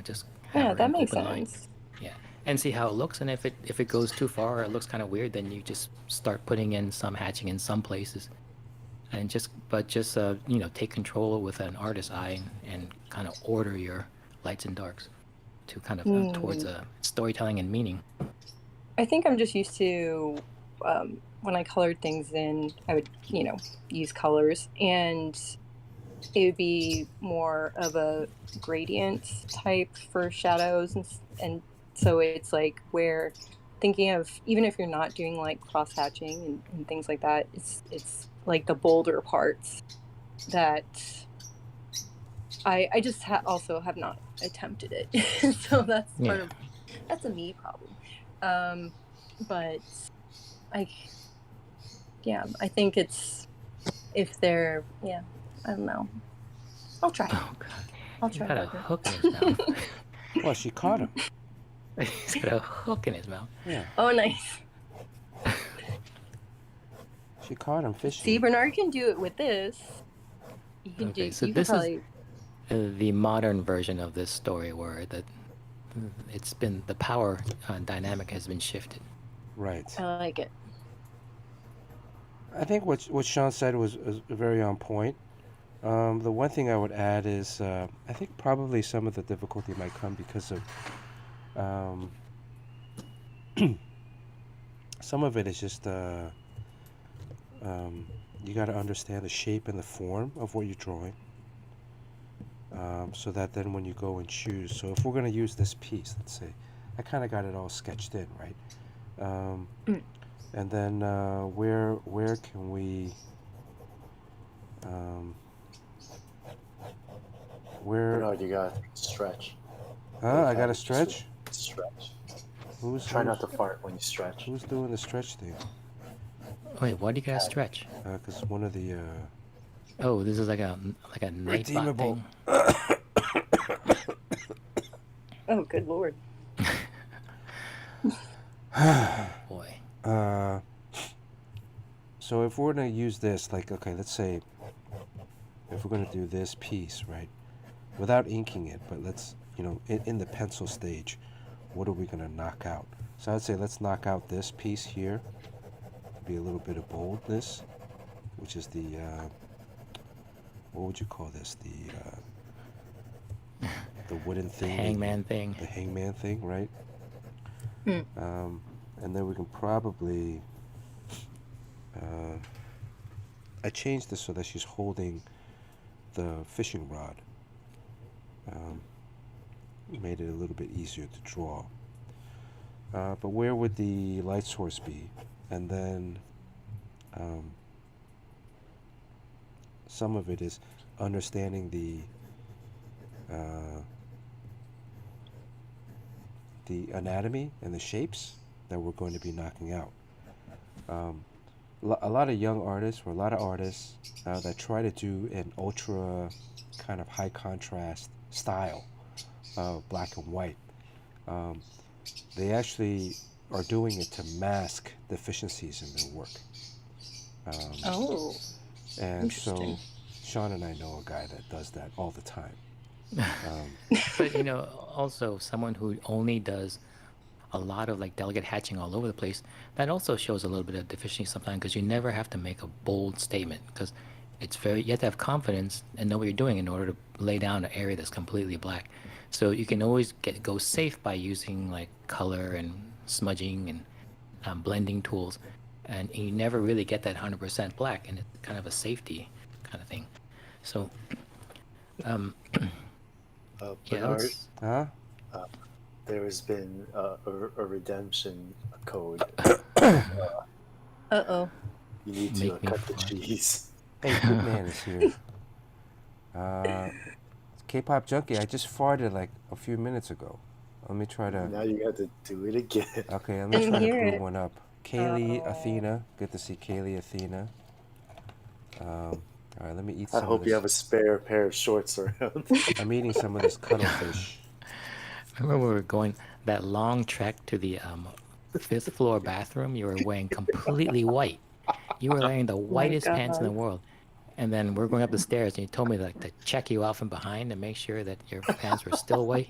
just have Yeah, her that in makes open line. sense. Yeah, and see how it looks, and if it goes too far or it looks kind of weird, then you just start putting in some hatching in some places, and just take control with an artist's eye and kind of order your lights and darks to kind of towards storytelling and meaning. I think I'm just used to when I colored things in, I would, use colors, and it would be more of a gradient type for shadows, and so it's like where thinking of, even if you're not doing like cross hatching and things like that, it's like the bolder parts that I just also have not attempted it. So that's part of that's a me problem. But I think it's, if they're, I don't know. I'll try. Oh God, I'll he's try got a harder. hook in his mouth. Well, she caught him. He's got a hook in his mouth. Yeah, Oh, nice. she caught him fishing. See, Bernard can do it with this. You can Okay, do. so You can this probably. is the modern version of this story where it's been the power dynamic has been shifted. Right. I like it. I think what Sean said was very on point. The one thing I would add is I think probably some of the difficulty might come because of some of it is just you got to understand the shape and the form of what you're drawing, so that then when you go and choose. So if we're going to use this piece, let's say, I kind of got it all sketched in, right? And then where can we where Bernard, you got to stretch. I got to stretch. Stretch. Who's Try not to fart when you stretch. who's doing the stretch thing? Wait, why do you gotta stretch? Because one of the Oh, this is like a Nightbot Redeemable. thing. Oh, good lord. Boy. So if we're gonna use this, like, okay, let's say if we're gonna do this piece, right, without inking it, but let's, in the pencil stage, what are we gonna knock out? So I'd say let's knock out this piece here. Be a little bit of boldness, which is the what would you call this? The wooden thing. The hangman thing. The hangman thing, right? And then we can probably I changed this so that she's holding the fishing rod. Made it a little bit easier to draw. But where would the light source be? And then some of it is understanding the anatomy and the shapes that we're going to be knocking out. A lot of young artists, or a lot of artists that try to do an ultra kind of high contrast style of black and white, they actually are doing it to mask deficiencies in their work. Oh. And so Interesting. Sean and I know a guy that does that all the time. But also someone who only does a lot of like delicate hatching all over the place, that also shows a little bit of deficiency sometimes, because you never have to make a bold statement, because you have to have confidence and know what you're doing in order to lay down an area that's completely black. So you can always go safe by using like color and smudging and blending tools, and you never really get that 100% black, and it's kind of a safety kind of thing. So Bernard, Huh? there has been a redemption code. Uh-oh. You need to Make me cut the fart. cheese. Hey, Pigman is here. K-pop junkie, I just farted like a few minutes ago. Let me try to. Now you got to do it again. Okay, let me Didn't try to hear brew it. one up. Kaylee Oh. Athena, good to see Kaylee Athena. All right, let me eat I some of hope you this. have a spare pair of shorts around. I'm eating some of this cuttlefish. Remember we were going that long trek to the 5th floor bathroom? You were wearing completely white. You were wearing the my whitest pants in the God. world. And then we're going up the stairs, and you told me like to check you out from behind to make sure that your pants were still white.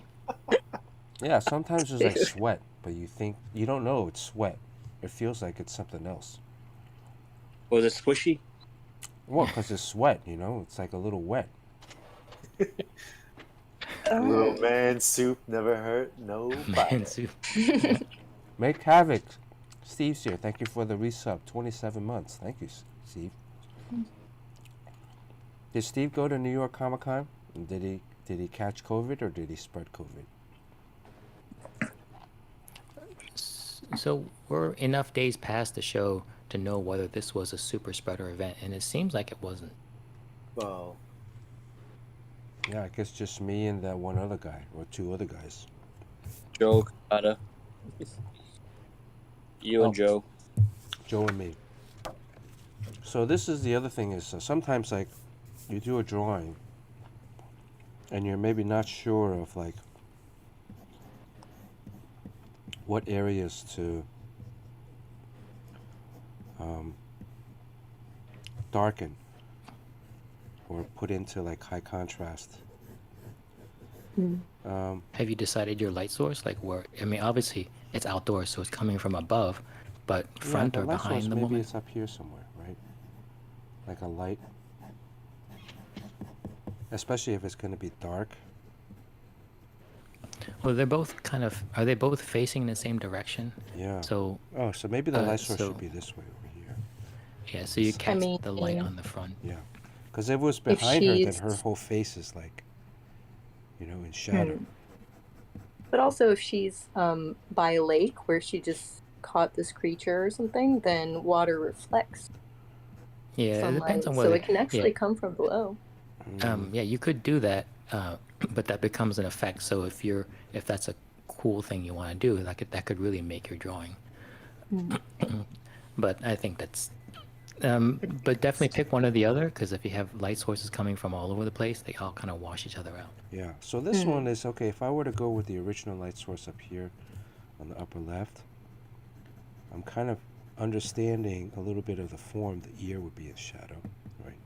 Yeah, sometimes there's like sweat, but you don't know it's sweat. It feels like it's something else. Was it squishy? Well, because it's sweat, it's like a little wet. Little man soup never hurt nobody. Man, soup. Make Havoc. Steve's here. Thank you for the resub. 27 months. Thank you, Steve. Did Steve go to New York Comic Con? Did he catch COVID or did he spread COVID? So we're enough days past the show to know whether this was a super spreader event, and it seems like it wasn't. Well, Yeah, I guess just me and that one other guy or two other guys. Joe, Kata. You Oh. and Joe. Joe and me. So this is the other thing is sometimes like you do a drawing and you're maybe not sure of like what areas to darken or put into like high contrast. Have you decided your light source? Like where? I mean, obviously it's outdoors, so it's coming from above, but front yeah, or the light source, behind the maybe woman? it's up here somewhere, right? Like a light, especially if it's going to be dark. Well, they're both kind of. Are they both facing in the same direction? Yeah. So Oh, so maybe the light source so- should be this way over here. yeah, so you catch mean, the light on the front. Yeah. Because if it was If behind her, then she's- her whole face is like, in shadow. But also, if she's by a lake where she just caught this creature or something, then water reflects Yeah, it sunlight, depends on so whether. it can actually come from below. Yeah, you could do that, but that becomes an effect. So if that's a cool thing you want to do, that could really make your drawing. But I think that's. But definitely pick one or the other, because if you have light sources coming from all over the place, they all kind of wash each other out. Yeah. So this one is okay. If I were to go with the original light source up here on the upper left, I'm kind of understanding a little bit of the form. The ear would be a shadow, right?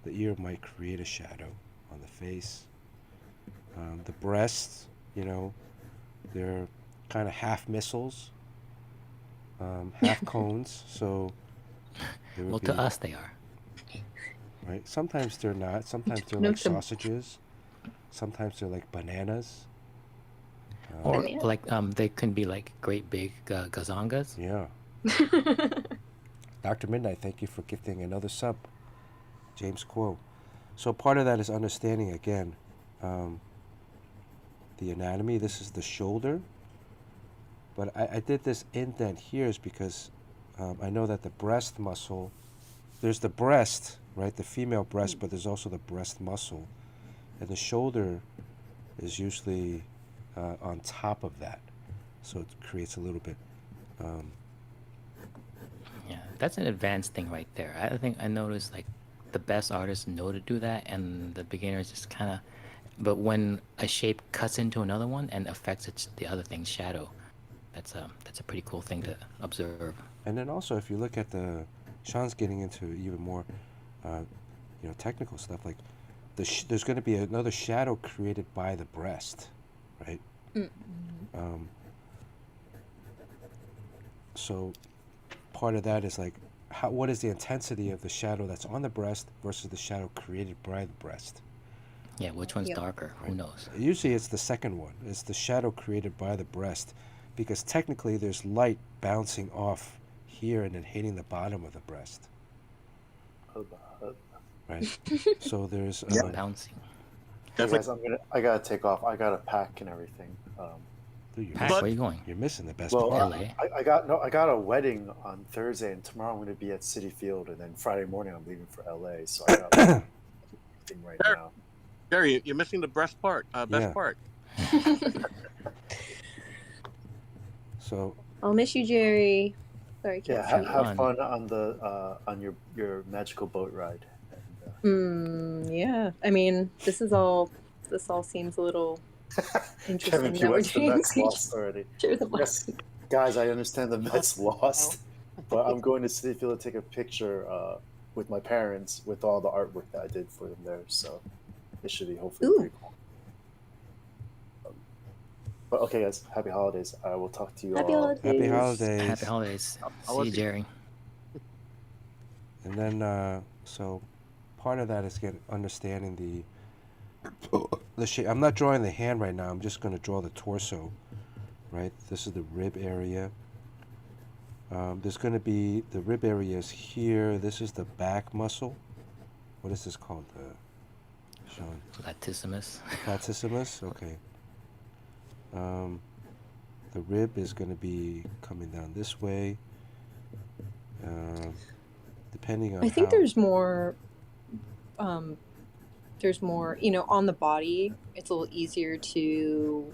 The ear might create a shadow on the face. The breasts, they're kind of half missiles, half cones. So there would Well, be, to us they are. right? Sometimes they're not. Sometimes they're No, like some- sausages. Sometimes they're like bananas. Or Banana. like they can be like great big gazongas. Yeah. Dr. Midnight, thank you for gifting another sub. James Quo. So part of that is understanding again the anatomy. This is the shoulder. But I did this indent here is because I know that the breast muscle, there's the breast, right? The female breast, but there's also the breast muscle. And the shoulder is usually on top of that. So it creates a little bit. Yeah, that's an advanced thing right there. I think I noticed like the best artists know to do that, and the beginners just kind of. But when a shape cuts into another one and affects the other thing's shadow, that's a pretty cool thing to observe. And then also, if you look at Sean's getting into even more, technical stuff. Like, there's going to be another shadow created by the breast, right? So, part of that is like, what is the intensity of the shadow that's on the breast versus the shadow created by the breast? Yeah, which one's Yeah. darker? Who knows? Usually, it's the second one. It's the shadow created by the breast, because technically, there's light bouncing off here and then hitting the bottom of the breast. Right. So there's Bouncing. Hey guys, I gotta take off. I gotta pack and everything. Dude, you're, Pack, But- where are you going? you're missing the best Well, part. LA. I got a wedding on Thursday, and tomorrow I'm going to be at City Field, and then Friday morning I'm leaving for LA. So I got everything right Sure. now. Jerry, you're missing the best part. Best Yeah. part. So I'll miss you, Jerry. Sorry, I Yeah, can't see you. have fun on the on your magical boat ride. And, Yeah. I mean, this all seems a little interesting. Kevin Now we're Pewett's the doing Mets lost already. Share the Yes, guys, I understand the Mets lost, but I'm going to City Field to take a picture with my parents with all the artwork that I did for them there. So it should be hopefully Ooh. pretty cool. But okay, guys, happy holidays. I will talk to you Happy all. holidays. happy holidays. Happy holidays. I'll See let you, you- Jerry. And then so part of that is understanding the shape. I'm not drawing the hand right now. I'm just going to draw the torso. Right. This is the rib area. There's going to be the rib area is here. This is the back muscle. What is this called? Sean? Latissimus. Platissimus. Okay. The rib is going to be coming down this way. Depending on I think how, there's more, on the body. It's a little easier to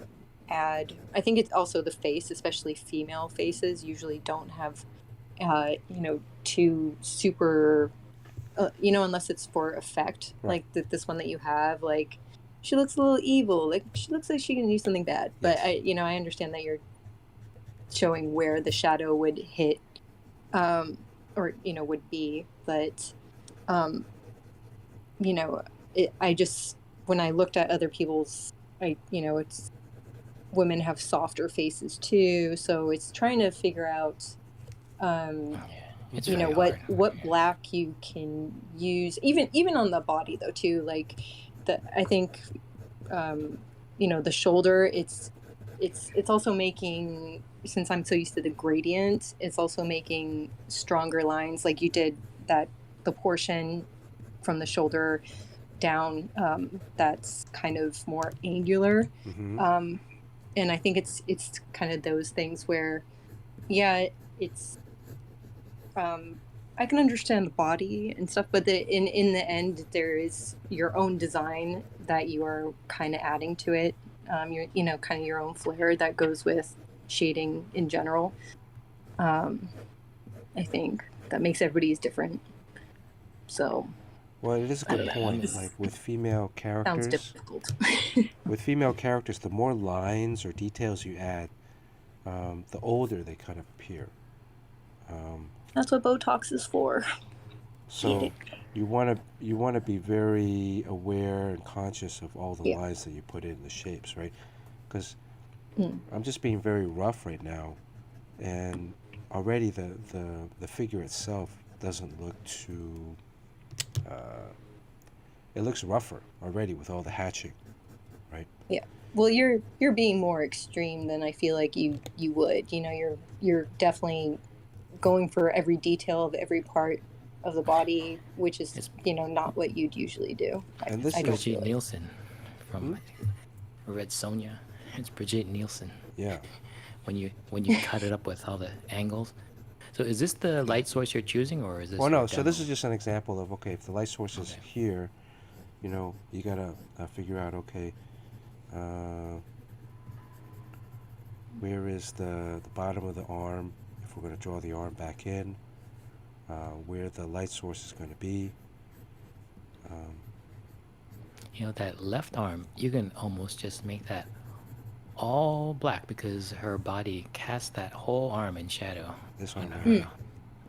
add. I think it's also the face, especially female faces, usually don't have, too super, unless it's for effect. Right. Like this one that you have, like she looks a little evil. Like she looks like she can do something bad. But Yes. I understand that you're showing where the shadow would hit, would be. But, I just, when I looked at other people's, it's women have softer faces too. So it's trying to figure out, It's you know, very what hard. black you can use, even on the body though too. Like I think, the shoulder, it's also making, since I'm so used to the gradient, it's also making stronger lines. Like you did the portion from the shoulder down, that's kind of more angular. Mhm. And I think it's kind of those things where, yeah, it's, I can understand the body and stuff, but in the end, there is your own design that you are kind of adding to it. Kind of your own flair that goes with shading in general. I think that makes everybody's different. So Well, it is a I don't good know. point. This Like with female sounds characters, difficult. with female characters, the more lines or details you add, the older they kind of appear. That's what Botox is for. So you want to be very aware and conscious of all the Yeah. lines that you put in, the shapes, right? Because Mm. I'm just being very rough right now, and already the figure itself doesn't look too. It looks rougher already with all the hatching, right? Yeah. Well, you're being more extreme than I feel like you would. You're definitely going for every detail of every part of the body, which is It's- not what you'd usually do. And this I is- don't feel Brigitte like. Nielsen from Red Sonja. It's Brigitte Nielsen. Yeah. When you cut it up with all the angles. So is this the light source you're choosing, or is this? Well, no. your So this demo? is just an example of, okay, if the light source is Okay. here, you gotta figure out, okay, where is the bottom of the arm? If we're gonna draw the arm back in, where the light source is going to be. That left arm, you can almost just make that all black because her body casts that whole arm in shadow. This one on right her,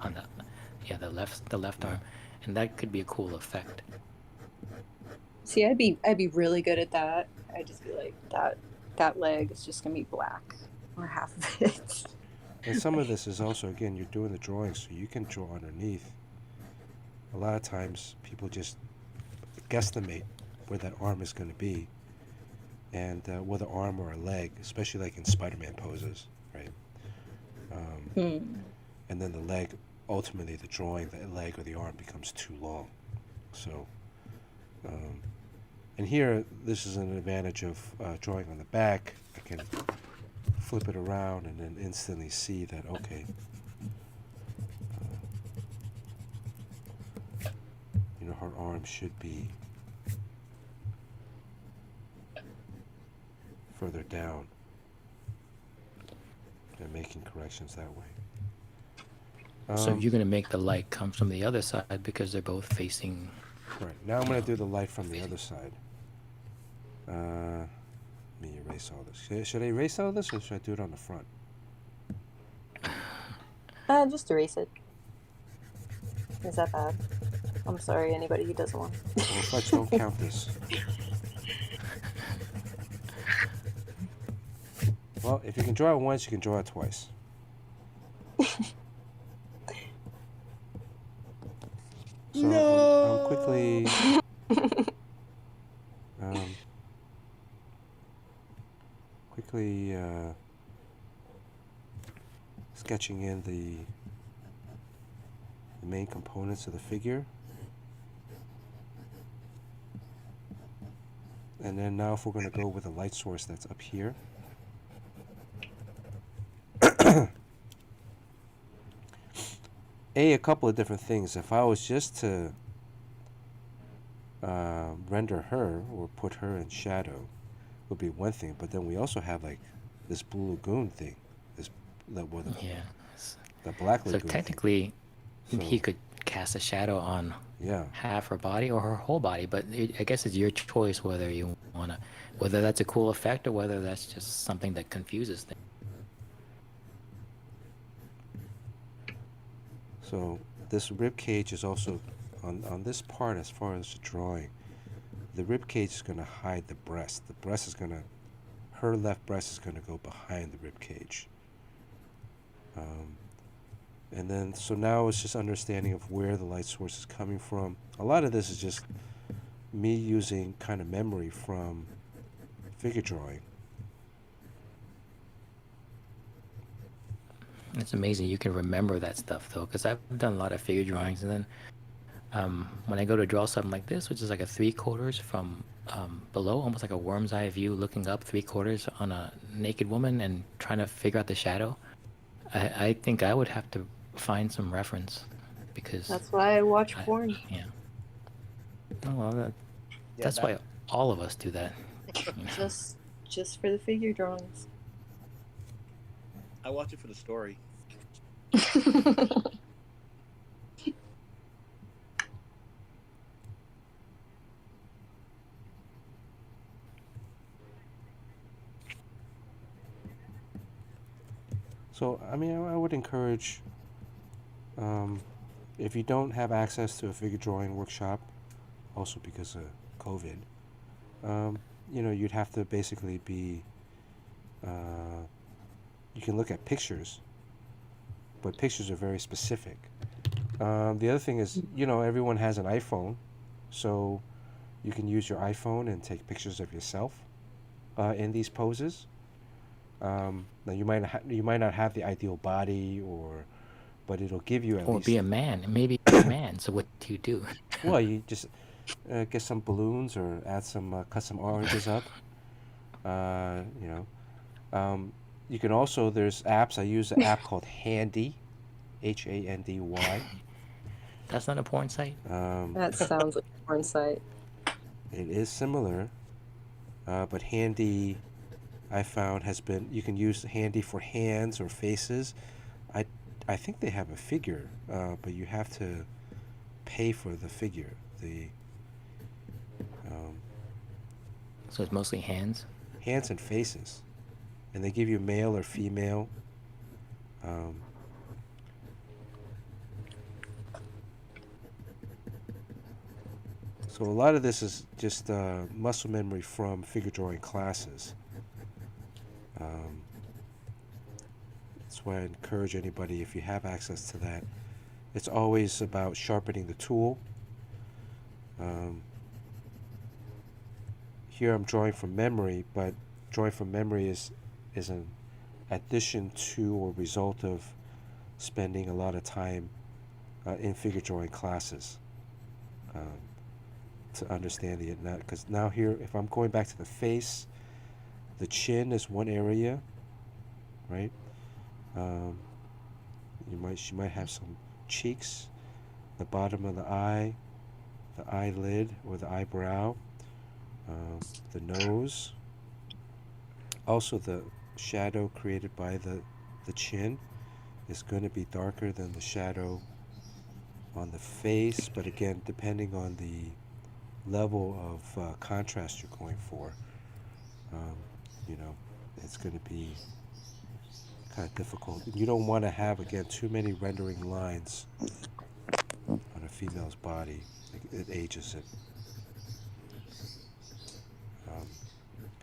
on the left arm, and that could be a cool effect. See, I'd be really good at that. I'd just be like that leg is just gonna be black or half of it. And some of this is also, again, you're doing the drawing, so you can draw underneath. A lot of times people just guesstimate where that arm is going to be, and whether arm or a leg, especially like in Spider-Man poses, right? And then the leg, ultimately the drawing, the leg or the arm becomes too long. So, and here, this is an advantage of drawing on the back. I can flip it around and then instantly see that, okay, her arm should be further down, and making corrections that way. So you're going to make the light come from the other side because they're both facing. Right, now I'm going to do the light from the other side. Let me erase all this. Should I erase all this, or should I do it on the front? Just erase it. Is that bad? I'm sorry, anybody who doesn't want. Well, let's don't count this. Well, if you can draw it once, you can draw it twice. So No. I'm quickly sketching in the main components of the figure. And then now if we're going to go with a light source that's up here. A couple of different things. If I was just to render her or put her in shadow, would be one thing. But then we also have like this blue lagoon thing, the black lagoon. So technically, thing. he could cast a shadow on half her body or her whole body. But I guess it's your choice whether you wanna, whether that's a cool effect or whether that's just something that confuses things. So this rib cage is also on this part. As far as the drawing, the rib cage is going to hide the breast. The breast is going to, her left breast is going to go behind the rib cage. And then so now it's just understanding of where the light source is coming from. A lot of this is just me using kind of memory from figure drawing. It's amazing you can remember that stuff though, because I've done a lot of figure drawings, and then when I go to draw something like this, which is like a 3/4 from below, almost like a worm's eye view, looking up 3/4 on a naked woman and trying to figure out the shadow, I think I would have to find some reference, because That's why I watch porn. Yeah. Oh, well, that's why all of us do that. Just for the figure drawings. I watch it for the story. So, I mean, I would encourage, if you don't have access to a figure drawing workshop, also because of COVID, you'd have to basically be, you can look at pictures, but pictures are very specific. The other thing is, everyone has an iPhone, so you can use your iPhone and take pictures of yourself in these poses. Now you might not have the ideal body, but it'll give you at Or least. be a man, maybe be a man. So what do you do? Well, you just get some balloons or add some cut some oranges up. You can also, there's apps. I use an app called Handy, Handy. That's not a porn site? That sounds like a porn site. It is similar, but Handy, I found, you can use Handy for hands or faces. I think they have a figure, but you have to pay for the figure. So it's mostly hands? Hands and faces. And they give you male or female. So a lot of this is just muscle memory from figure drawing classes. That's why I encourage anybody, if you have access to that, it's always about sharpening the tool. Here I'm drawing from memory, but drawing from memory is an addition to or result of spending a lot of time in figure drawing classes to understand because now here, if I'm going back to the face, the chin is one area, right? Um, she might have some cheeks, the bottom of the eyelid or the eyebrow, the nose. Also, the shadow created by the chin is going to be darker than the shadow on the face, but again, depending on the level of contrast you're going for, um, you know, it's going to be kind of difficult. You don't want to have, again, too many rendering lines on a female's body. It ages it. Um,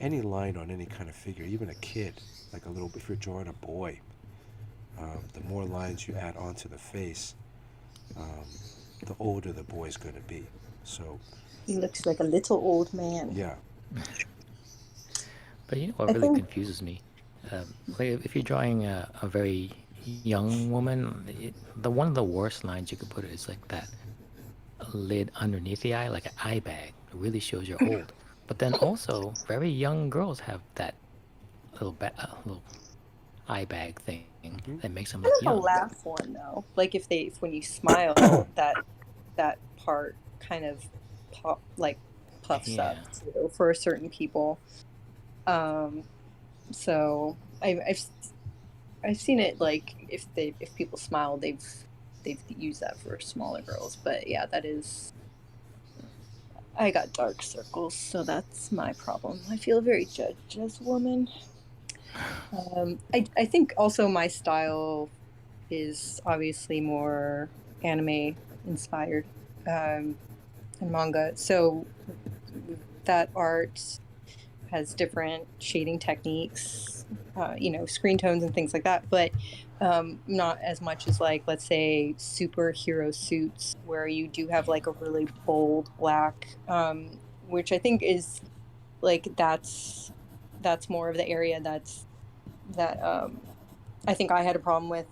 any line on any kind of figure, even a kid, like a little, if you're drawing a boy, the more lines you add onto the face, um, the older the boy's going to be. So, He looks like a little old man. yeah. But you know what I really think confuses me? Like if you're drawing a very young woman, the one of the worst lines you could put it is like that lid underneath the eye, like an eye bag. It really shows you're old. But then also, very young girls have that little eye bag thing Mm-hmm. that makes them kind look of a young. laugh one though. Like if when you smile, that part kind of puffs up Yeah. too for certain people. Um, so I've seen it like if people smile, they've used that for smaller girls. But yeah, that is. I got dark circles, so that's my problem. I feel very judged as a woman. I think also my style is obviously more anime inspired and manga. So that art has different shading techniques, screen tones and things like that, but not as much as like, let's say, superhero suits where you do have like a really bold black, which I think is like that's more of the area that I think I had a problem with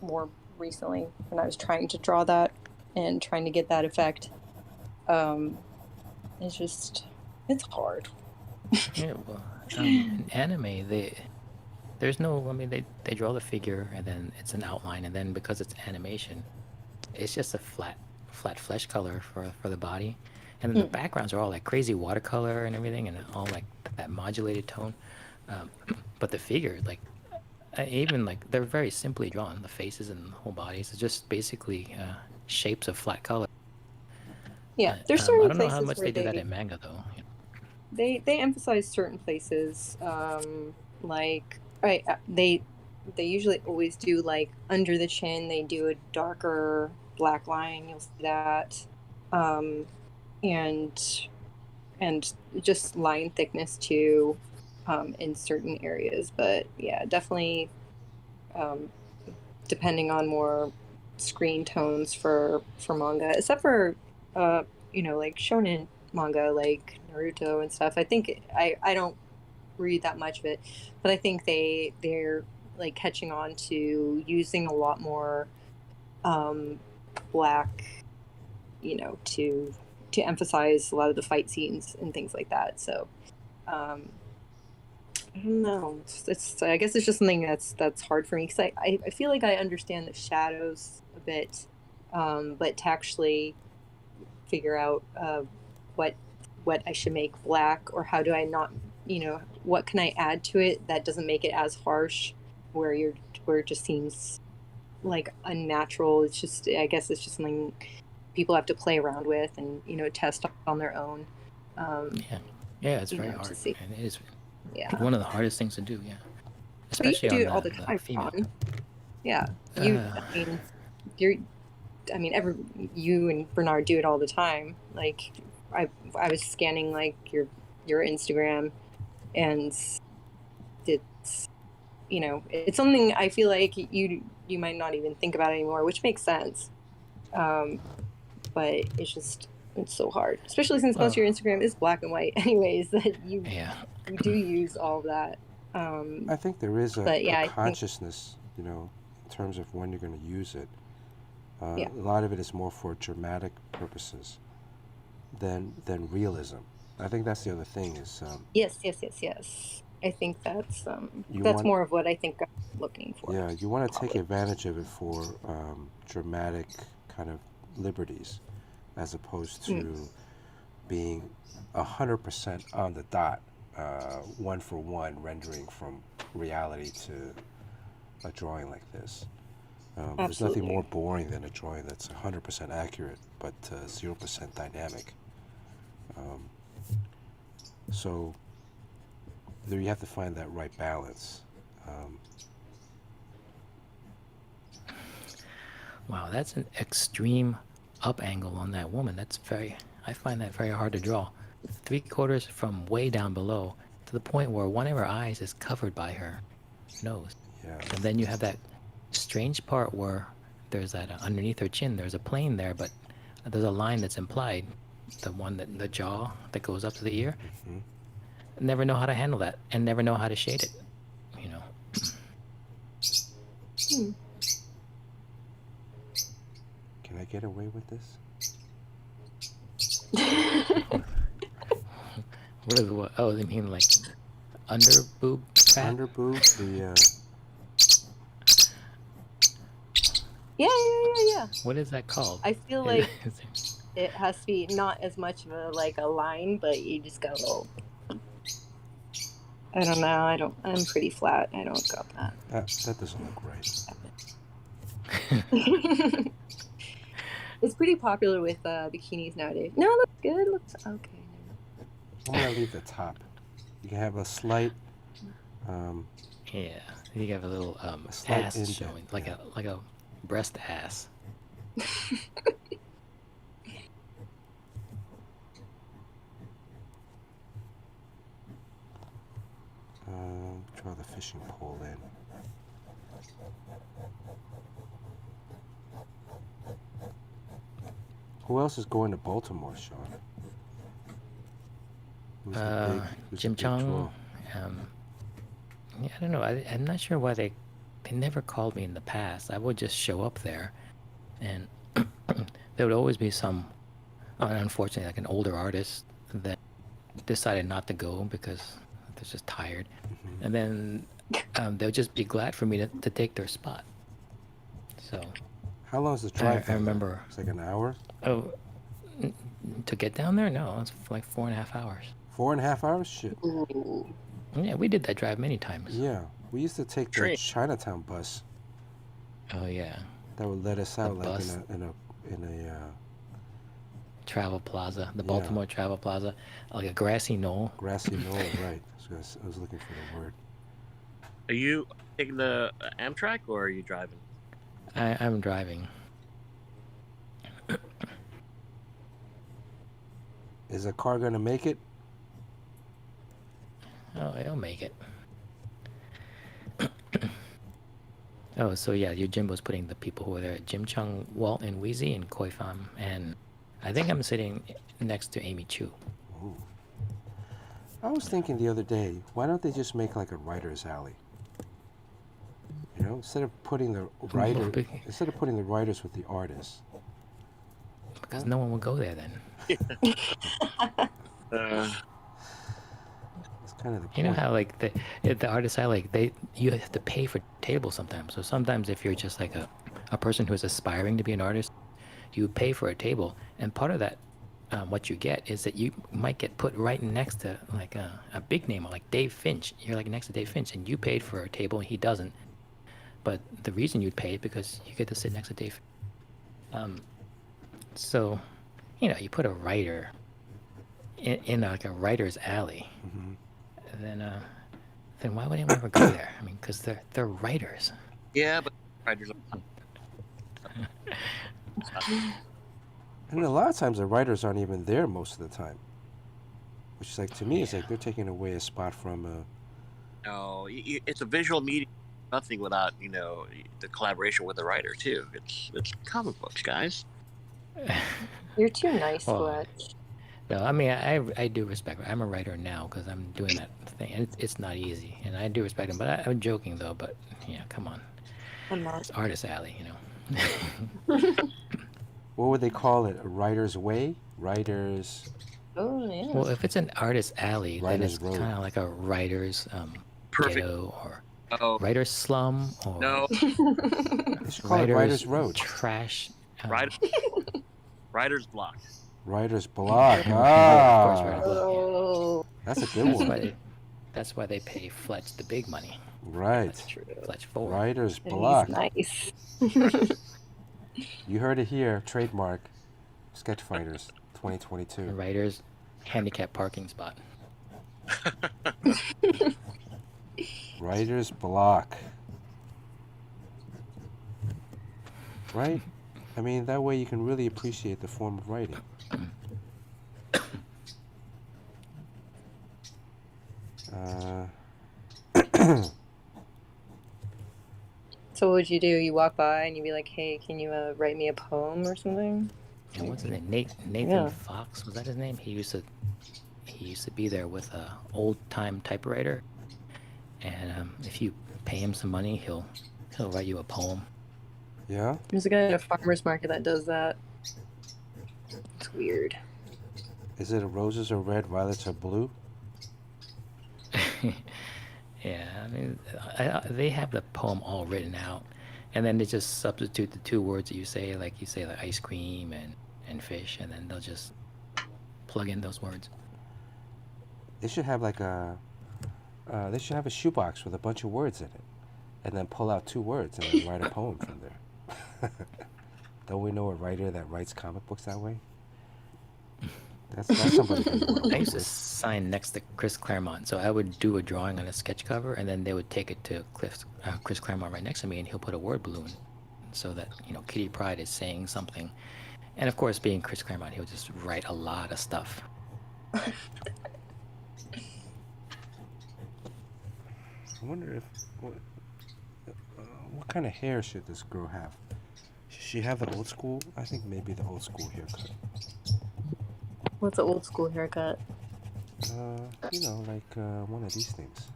more recently when I was trying to draw that and trying to get that effect. Um, it's hard. Yeah, well, in anime, there's no. I mean, they draw the figure and then it's an outline, and then because it's animation, it's just a flat flesh color for the body, and then the backgrounds are all like crazy watercolor and everything, and all like that modulated tone. Um, but the figure, like, even like they're very simply drawn. The faces and the whole bodies are just basically shapes of flat color. Yeah, there's I certain don't know how places much where they do that in manga though. they emphasize certain places, like right they usually always do like under the chin they do a darker black line. You'll see that, um, and and just line thickness too, in certain areas. But yeah, definitely, um, depending on more screen tones for manga, except for like shonen manga like Naruto and stuff. I think I don't read that much of it, but I think they're like catching on to using a lot more um, black, to emphasize a lot of the fight scenes and things like that. So um, I don't know. It's I guess it's just something that's hard for me because I feel like I understand the shadows a bit, but to actually figure out what what I should make black or how do I not, what can I add to it that doesn't make it as harsh, where it just seems like unnatural. It's just I guess it's just something people have to play around with and test on their own. Yeah, yeah, it's very To hard, see. and it is Yeah. one of the hardest things to do. Yeah, But you especially do on it all the the time, female. Ron. Yeah. Uh, You're, you and Bernard do it all the time. Like, I was scanning like your Instagram, and it's, it's something I feel like you might not even think about anymore, which makes sense. But it's so hard, especially since most of your Instagram is black and white, anyways. That yeah, you do use all of that. I think there is But a yeah, I think consciousness, in terms of when you're going to use it. yeah. A lot of it is more for dramatic purposes than realism. I think that's the other thing is Yes, yes, yes, yes. I think that's You that's want, more of what I think I'm looking for. yeah, you want to take Probably. advantage of it for dramatic kind of liberties, as opposed Mm, to being 100% on the dot, one for one, rendering from reality to a drawing like this. There's nothing more absolutely. boring than a drawing that's 100% accurate but 0% dynamic. Um, so there you have to find that right balance. Um, Wow, that's an extreme up angle on that woman. I find that very hard to draw. 3/4 from way down below to the point where one of her eyes is covered by her nose. yeah, And then you have that strange part where there's that underneath her chin, there's a plane there, but there's a line that's implied, the jaw that goes up to the ear. hmm Never know how to handle that and never know how to shade it, you know. Hmm. Can I get away with this? What is what? Oh, they mean like under boob fat? Under boob, the Yeah. What is that called? I feel like it has to be not as much of a like a line, but you just got a little. I don't know. I'm pretty flat. I don't got that. that doesn't look right. It's pretty popular with bikinis nowadays. No, it looks good. It looks okay. I'm gonna leave the top. You can have a slight, Yeah, you have a little a slight ass indent. showing, like Yeah. a breast ass. Draw the fishing pole in. Who else is going to Baltimore, Sean? Who's who's Jim the big Chung. draw? Yeah, I don't know. I'm not sure why they never called me in the past. I would just show up there, and there would always be some, unfortunately, like an older artist that decided not to go because they're just tired, Mhm. and then they'll just be glad for me to take their spot. So How long is the drive? I down there? remember. It's like an hour. Oh, to get down there? No, it's like 4.5 hours. 4.5 hours? Shit. Ooh. Yeah, we did that drive many times. Yeah, we used to take the Train. Chinatown bus Oh yeah, that would let us out like bus. in a Travel Plaza, the Yeah. Baltimore Travel Plaza, like a grassy knoll. grassy knoll, right? I was looking for the word. Are you taking the Amtrak or are you driving? I'm driving. Is a car gonna make it? Oh, it'll make it. Oh, so yeah, your Jimbo's putting the people who are there: Jim Chung, Walt, and Wheezy, and Koi Pham, and I think I'm sitting next to Amy Chu. Ooh. I was thinking the other day, why don't they just make like a writer's alley? You know, instead of putting the writers with the artists. Because no one will go there then. It's kind of the point. You know how like the artists are like you have to pay for tables sometimes. So sometimes if you're just like a person who's aspiring to be an artist, you pay for a table, and part of that what you get is that you might get put right next to like a big name like Dave Finch. You're like next to Dave Finch, and you paid for a table and he doesn't. But the reason you'd pay is because you get to sit next to Dave. So, you know, you put a writer in like a writer's alley, then why would anyone ever go there? I mean, because they're writers. Yeah, but riders. And a lot of times the writers aren't even there most of the time. Which is like, to me, it's like they're taking away a spot from No, it's a visual medium. Nothing without the collaboration with the writer too. It's comic books, guys. You're too nice, Well, Fletch. No, I mean, I do respect. I'm a writer now because I'm doing that thing, and it's not easy, and I do respect him. But I'm joking though. But yeah, come on, I'm not. it's artist alley, you know. what would they call it? A writer's way? Writer's Oh yeah. Well, if it's an artist alley, then Writer's it's road. kind of like a writer's Perfect. ghetto or Oh writer's slum or no, They should call it Writer's Road. trash. Rider, Rider's Block. Writer's Block. Of course, Writer's Block. Oh, That's a good That's one. why that's why they pay Fletch the big money. Right. that's true. Fletch 4. Writer's And Block. he's nice. You heard it here. Trademark. Sketch Fighters 2022. The writer's handicap parking spot. Writer's Block. Right? I mean, that way you can really appreciate the form of writing. So what would you do? You walk by and you'd be like, "Hey, can you write me a poem or something?" And what's his name? Nathan Yeah. Fox, was that his name? He used to be there with a old time typewriter, and if you pay him some money, he'll write you a poem. Yeah? There's a guy at a farmer's market that does that. It's weird. Is it roses are red, violets are blue? Yeah, I mean, they have the poem all written out, and then they just substitute the two words that you say, like ice cream and fish, and then they'll just plug in those words. They should have like they should have a shoebox with a bunch of words in it, and then pull out two words and then write a poem from there. Don't we know a writer that writes comic books that way? That's somebody who you want to I work used to with. sign next to Chris Claremont, so I would do a drawing on a sketch cover, and then they would take it to Chris Claremont right next to me, and he'll put a word balloon, so that Kitty Pryde is saying something, and of course, being Chris Claremont, he'll just write a lot of stuff. I wonder if what kind of hair should this girl have? Should she have the old school? I think maybe the old school haircut. What's an old school haircut? Like one of these things.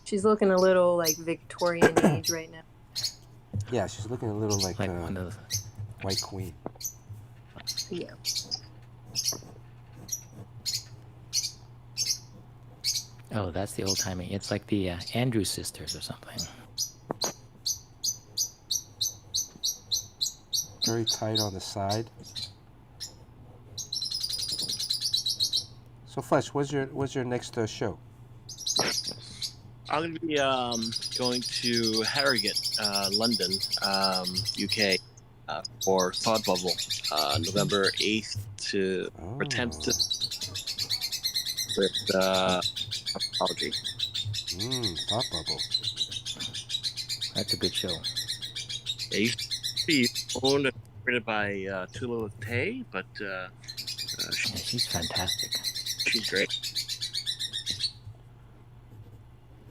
She's looking a little like Victorian age right now. Yeah, she's looking a little like Like one of those. White Queen. Yeah. Oh, that's the old timing. It's like the Andrews sisters or something. Very tight on the side. So Fletch, what's your next show? I'm going to be going to Harrogate, London, UK, for Thought Bubble, November 8th or 10th with apology. Thought Bubble. That's a good show. Yeah, it used to be owned and operated by Tula Tay, but Yeah, she's fantastic. she's great.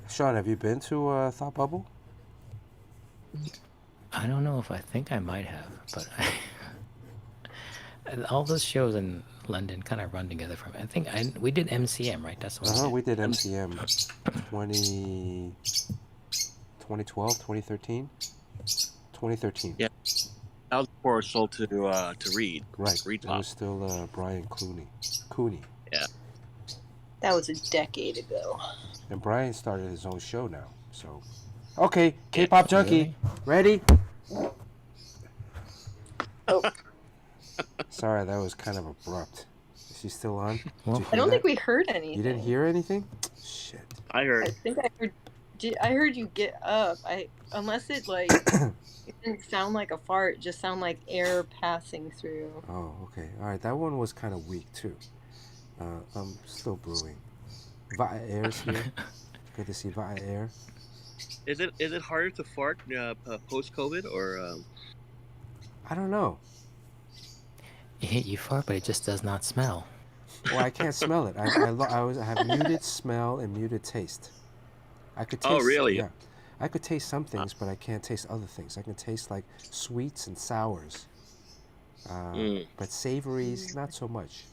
Sean, have you been to Thought Bubble? I don't know if I think I might have, but all those shows in London kind of run together for me. I think we did MCM, right? That's what We did MCM 2012, 2013? 2013. Yeah. That was before it sold to Reed. Right. Reed It Pop. was still Brian Cooney. Yeah. That was a decade ago. And Brian started his own show now. So, okay, K-pop junkie, Really? ready? Oh. Sorry, that was kind of abrupt. Is she still on? Well, Did you I hear don't think that? we heard anything. You didn't hear anything? Shit. I heard. I think I heard. I heard you get up. Unless it like it didn't sound like a fart. It just sounded like air passing through. Oh, okay. All right, that one was kind of weak too. I'm still brewing. Via Air's here. Good to see Via Air. Is it harder to fart post COVID or? I don't know. you fart, but it just does not smell. Well, I can't smell it. I have muted smell and muted taste. I could taste. Oh, really? Yeah. I could taste some things, but I can't taste other things. I can taste like sweets and sours, but savories not so much.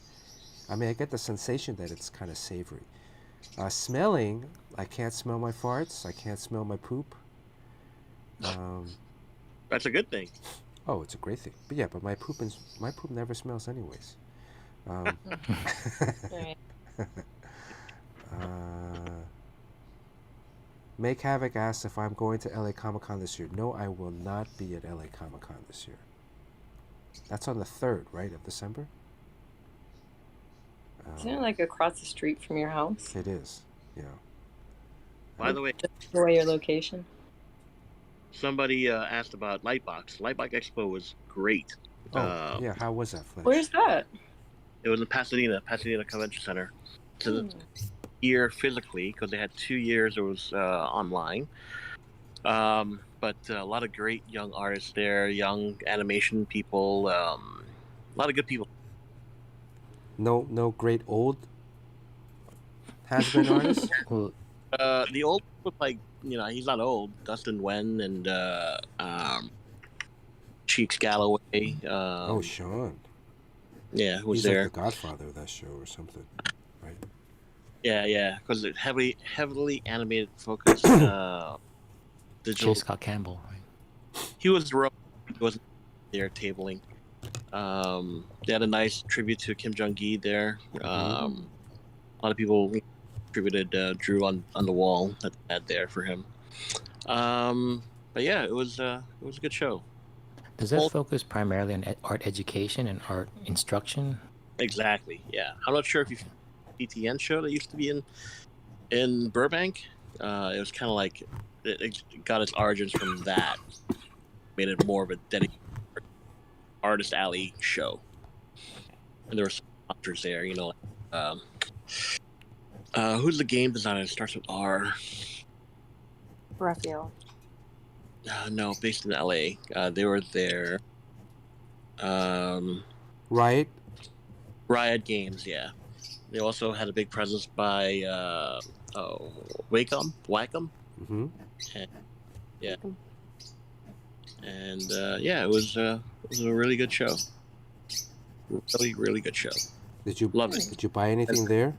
I mean, I get the sensation that it's kind of savory. Smelling, I can't smell my farts. I can't smell my poop. That's a good thing. Oh, it's a great thing. But yeah, but my poop never smells anyways. Um, Right. Make Havoc asks if I'm going to LA Comic Con this year. No, I will not be at LA Comic Con this year. That's on the 3rd, right, of December? Isn't it like across the street from your house? It is, yeah. By the way, Just give away your location. somebody asked about Lightbox. Lightbox Expo was great. Oh, yeah, how was that, Fletch? Where's that? It was in Pasadena Convention Center. To the year physically, because they had 2 years. It was online. But a lot of great young artists there, young animation people, a lot of good people. No great old has-been artists? Well, The old was like, he's not old. Dustin Wen and Cheeks Galloway. Oh, Sean. Yeah, who was He's there. like the godfather of that show or something, right? Yeah, because it heavily animated focused. Digital. J. Scott Campbell. Right? He was the he wasn't there tabling. They had a nice tribute to Kim Jong-gi there. A lot of people contributed, drew on the wall that they had there for him. But yeah, it was a good show. Does that focus primarily on art education and art instruction? Exactly. Yeah, I'm not sure if you ETN show that used to be in Burbank. It was kind of like it got its origins from that. Made it more of a dedicated artist alley show, and there were some sponsors there. Who's the game designer that starts with R? Raphael. No, based in LA. They were there. Riot? Riot Games, yeah. They also had a big presence by Wacom. Mm-hmm. And yeah, it was a really good show. Really, really good show. Loved it. Did you buy anything there?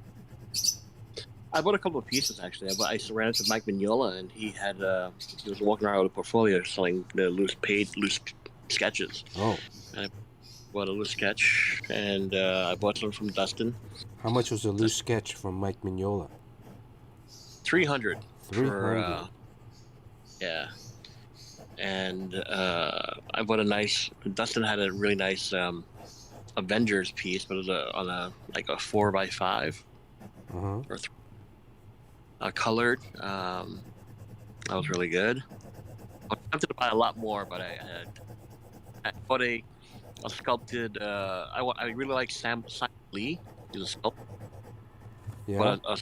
I bought a couple of pieces actually. I ran into Mike Mignola, and he was walking around with a portfolio selling the loose sketches. Oh. And I bought a loose sketch, and I bought some from Dustin. How much was a loose sketch from Mike Mignola? 300. 300. Yeah. And I bought a nice. Dustin had a really nice Avengers piece, but it was on a 4x5 Uh-huh. or colored. That was really good. I wanted to buy a lot more, but I bought a sculpted. I really like Sam Lee. He's a sculptor. Yeah. Bought a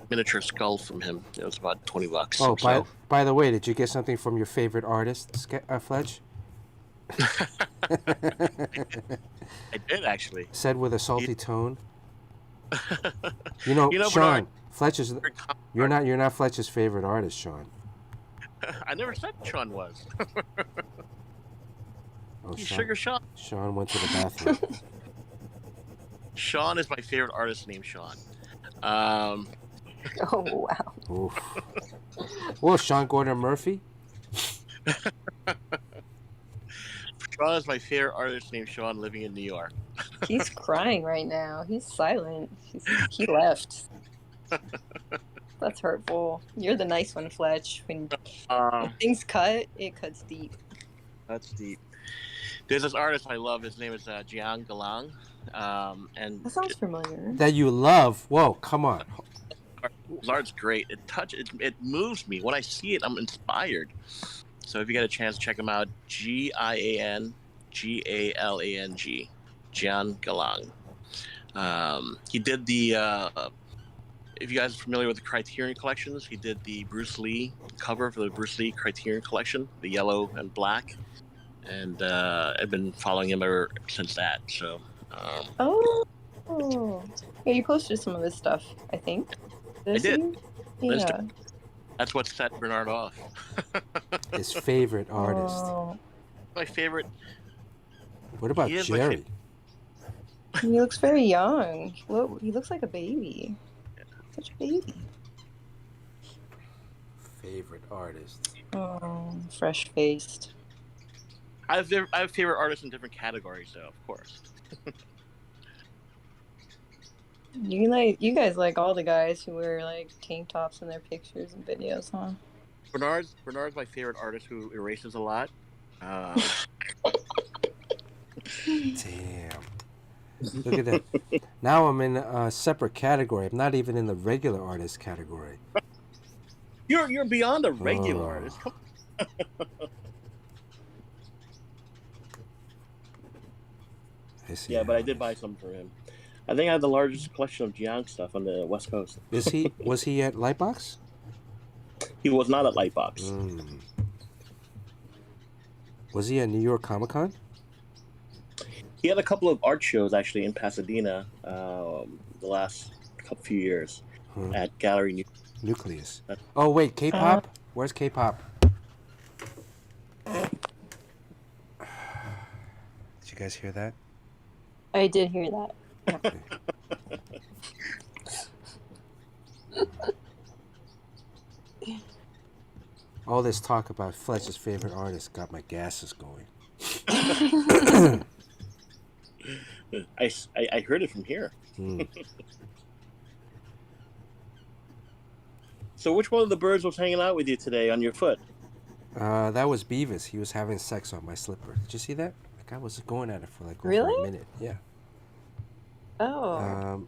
miniature skull from him. It was about $20. Oh, So- by the way, did you get something from your favorite artist, Fletch? I did actually. Said with a salty tone. You know, Sean, Bernard, Fletch is. You're not Fletch's favorite artist, Sean. I never said Sean was. Oh, He's Sean. Sugar Sean. Sean went to the bathroom. Sean is my favorite artist named Sean. Oh wow. Oof. Well, Sean Gordon Murphy. Sean is my favorite artist named Sean living in New York. He's crying right now. He's silent. He left. That's hurtful. You're the nice one, Fletch. When things cut, it cuts deep. That's deep. There's this artist I love. His name is Jiang Galang. And That sounds familiar. That you love. Whoa, come on. his art's great. It moves me. When I see it, I'm inspired. So if you get a chance, check him out. Giangalang. Jian Galang. He did the. If you guys are familiar with the Criterion collections, he did the Bruce Lee cover for the Bruce Lee Criterion collection, the yellow and black, and I've been following him ever since that. So. Oh, yeah, you posted some of this stuff, I think. I did. You? Yeah. That's what set Bernard off. His favorite artist. Oh, My favorite. What about He is my Jerry? he looks very young. He looks like a baby. Such a baby. Favorite artist. Oh, fresh faced. I have favorite artists in different categories, though, of course. You guys like all the guys who wear like tank tops in their pictures and videos, huh? Bernard's my favorite artist who erases a lot. Damn. Look at that. Now I'm in a separate category. I'm not even in the regular artist category. You're beyond a regular Oh. artist. Come I see. Yeah, but how I it did is. buy some for him. I think I have the largest collection of Jiang stuff on the West Coast. Was he at Lightbox? He was not at Lightbox. Mm. Was he at New York Comic Con? He had a couple of art shows actually in Pasadena the last few years at Gallery Nucleus. Oh wait, K-pop. Where's K-pop? Did you guys hear that? I did hear that. All this talk about Fletcher's favorite artist got my gases going. I heard it from here. Mm. So which one of the birds was hanging out with you today on your foot? That was Beavis. He was having sex on my slipper. Did you see that? Like I was going at it for like over Really? a minute. Yeah. Oh.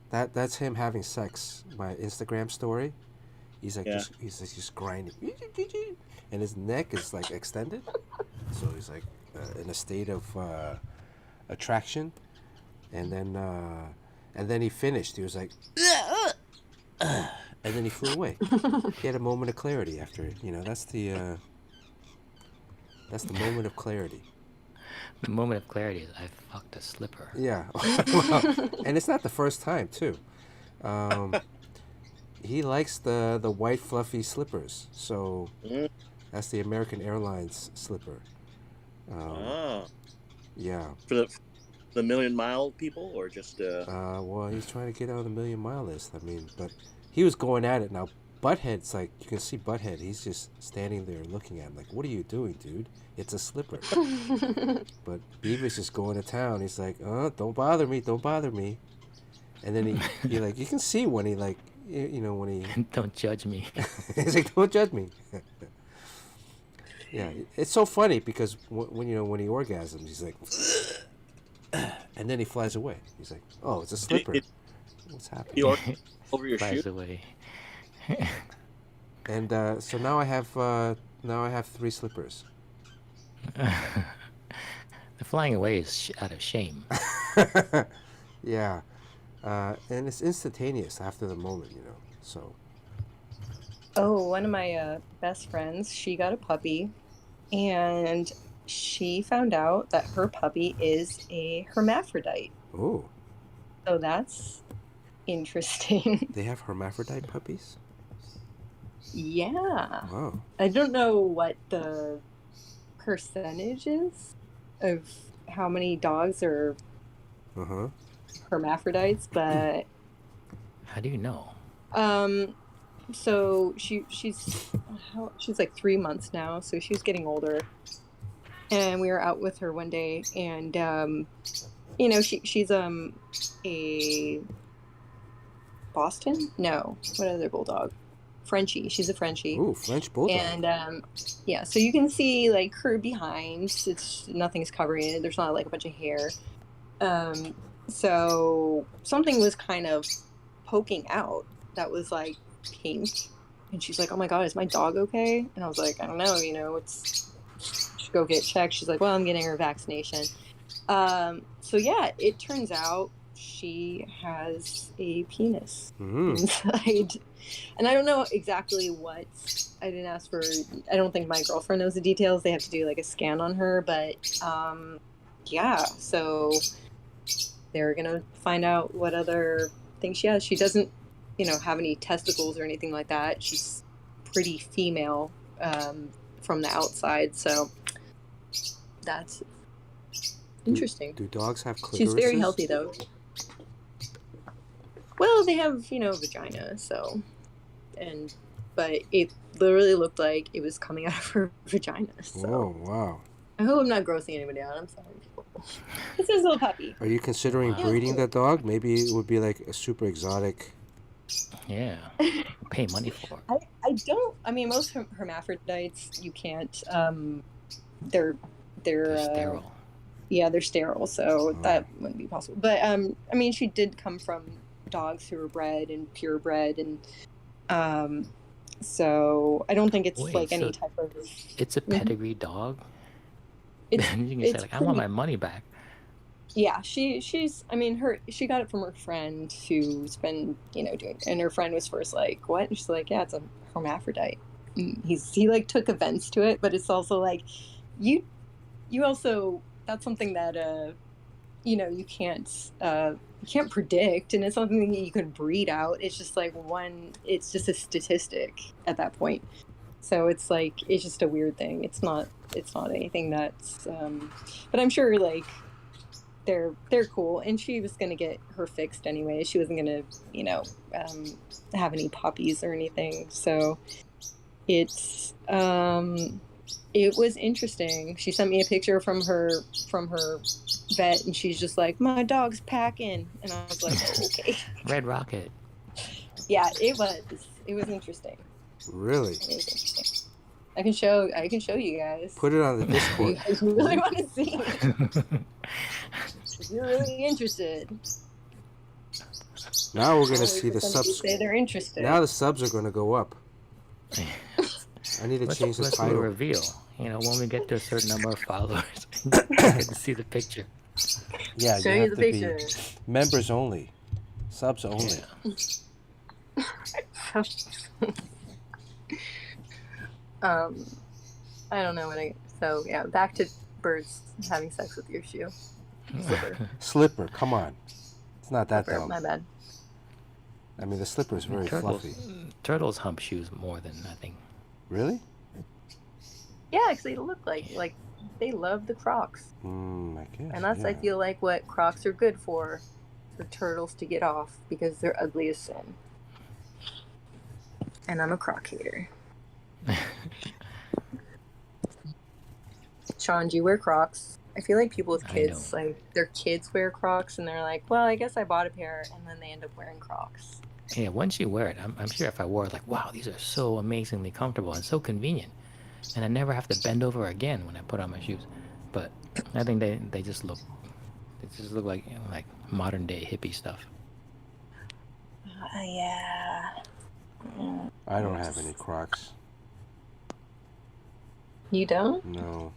That's him having sex. My Instagram story. He's like Yeah. just grinding, and his neck is like extended, so he's like in a state of attraction, and then he finished. He was like, and then he flew away. He had a moment of clarity after it. You know, that's the moment of clarity. The moment of clarity is I fucked a slipper. Yeah, well, and it's not the first time too. He likes the white fluffy slippers, so that's the American Airlines slipper. Yeah. For the Million Mile people, or just Well, he's trying to get on the Million Mile list. I mean, but he was going at it. Now, Butthead's like, you can see Butthead. He's just standing there looking at him like, what are you doing, dude? It's a slipper. But Beavis is going to town. He's like, don't bother me, don't bother me. And then he like, you can see when he like, you know, when he Don't judge me. he's like, don't judge me. Yeah, it's so funny because when he orgasms, he's like, and then he flies away. He's like, oh, it's a slipper. What's happening? you over your Flies shoe. away. And so now I have 3 slippers. The flying away is out of shame. Yeah, and it's instantaneous after the moment, you know. So Oh, one of my best friends, she got a puppy, and she found out that her puppy is a hermaphrodite. oh, So that's interesting. they have hermaphrodite puppies. Yeah. Wow. I don't know what the percentage is of how many dogs are Uh huh. hermaphrodites, but How do you know? so she's like 3 months now, so she's getting older, and we were out with her one day, and you know, she's a Boston, no, what other bulldog, Frenchie, she's a Frenchie. Ooh, French bulldog. And yeah, so you can see like her behind. It's nothing's covering it. There's not like a bunch of hair. So something was kind of poking out that was like pink, and she's like, "Oh my god, is my dog okay?" And I was like, "I don't know. You know, should go get checked." She's like, "Well, I'm getting her vaccination." So yeah, it turns out she has a penis inside. And I don't know exactly what. I didn't ask for. I don't think my girlfriend knows the details. They have to do like a scan on her, but yeah. So they're gonna find out what other things she has. She doesn't, you know, have any testicles or anything like that. She's pretty female from the outside, so that's interesting. Do dogs have clitorises? She's very healthy though. Well, they have, you know, vagina, so, but it literally looked like it was coming out of her vagina. So Oh wow. I hope I'm not grossing anybody out. I'm sorry, people. It's his little puppy. Are you considering Wow. breeding that dog? Maybe it would be like a super exotic. Yeah. Pay money for. I don't. I mean, most hermaphrodites you can't. They're They're sterile. yeah, they're sterile, so Oh. that wouldn't be possible. But I mean, she did come from dogs who were bred and purebred, and so I don't think it's Wait, like any so type of. it's a pedigree dog? It's You can say it's like, I want pretty- my money back. Yeah, she's. I mean, she got it from her friend who's been doing, and her friend was first like, "What?" And she's like, "Yeah, it's a hermaphrodite." And he like took offense to it, but it's also like, you also, that's something that you can't predict, and it's something that you can breed out. It's just like it's just a statistic at that point. So it's like, it's just a weird thing. It's not anything that's but I'm sure like they're cool, and she was gonna get her fixed anyway. She wasn't gonna have any puppies or anything. So it's it was interesting. She sent me a picture from her vet, and she's just like, my dog's packing, and I was like, oh, okay. Red Rocket. Yeah, it was interesting. Really? It was interesting. I can show you guys. Put it on the If Discord. you guys really want to see. If you're really interested. Now we're gonna Always see the somebody subs. say they're interested. Now the subs are gonna go up. I need to change the Let's do a title. reveal. When we get to a certain number of followers, you get to see the picture. Yeah, Show you you have the to picture. be members only, subs only. I don't know so yeah, back to birds having sex with your shoe. Slipper. Slipper, come on, it's not that Slipper, dumb. my bad. I mean, the slipper is very fluffy. Turtles hump shoes more than I think. Really? Yeah, actually, it looked like they love the Crocs, I guess. and that's, I feel like, what Crocs are good for turtles to get off, because they're ugly as sin. And I'm a Croc hater. Sean, do you wear Crocs? I feel like people with kids, like their kids wear Crocs, and they're like, well, I guess I bought a pair, and then they end up wearing Crocs. Yeah, once you wear it, I'm sure if I wore it, like, wow, these are so amazingly comfortable and so convenient, and I never have to bend over again when I put on my shoes. But I think they just look like like modern day hippie stuff. Yeah. I don't have any Crocs. You don't? No.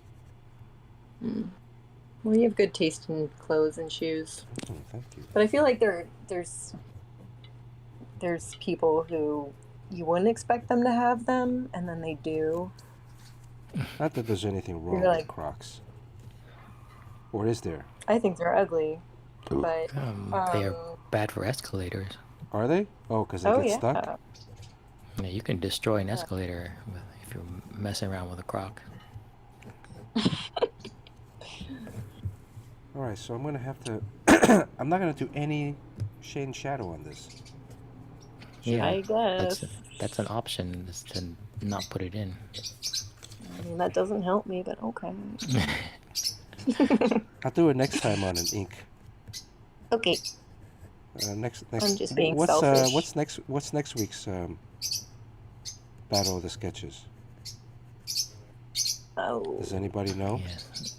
Well, you have good taste in clothes and shoes. Oh, thank you. But I feel like there's people who you wouldn't expect them to have them, and then they do. Not that there's anything wrong You're with like- Crocs. Or is there? I think they're ugly, but They are bad for escalators. Are they? Oh, because they get stuck? Yeah, you can destroy an escalator if you're messing around with a Croc. All right, so I'm going to have to... I'm not going to do any shade and shadow on this. Yeah, I guess. that's an option, is to not put it in. I mean, that doesn't help me, but okay. I'll do it next time on an ink. Okay. Next. I'm just being what's selfish. What's next week's Battle of the Sketches? Oh. Does anybody know? Yes.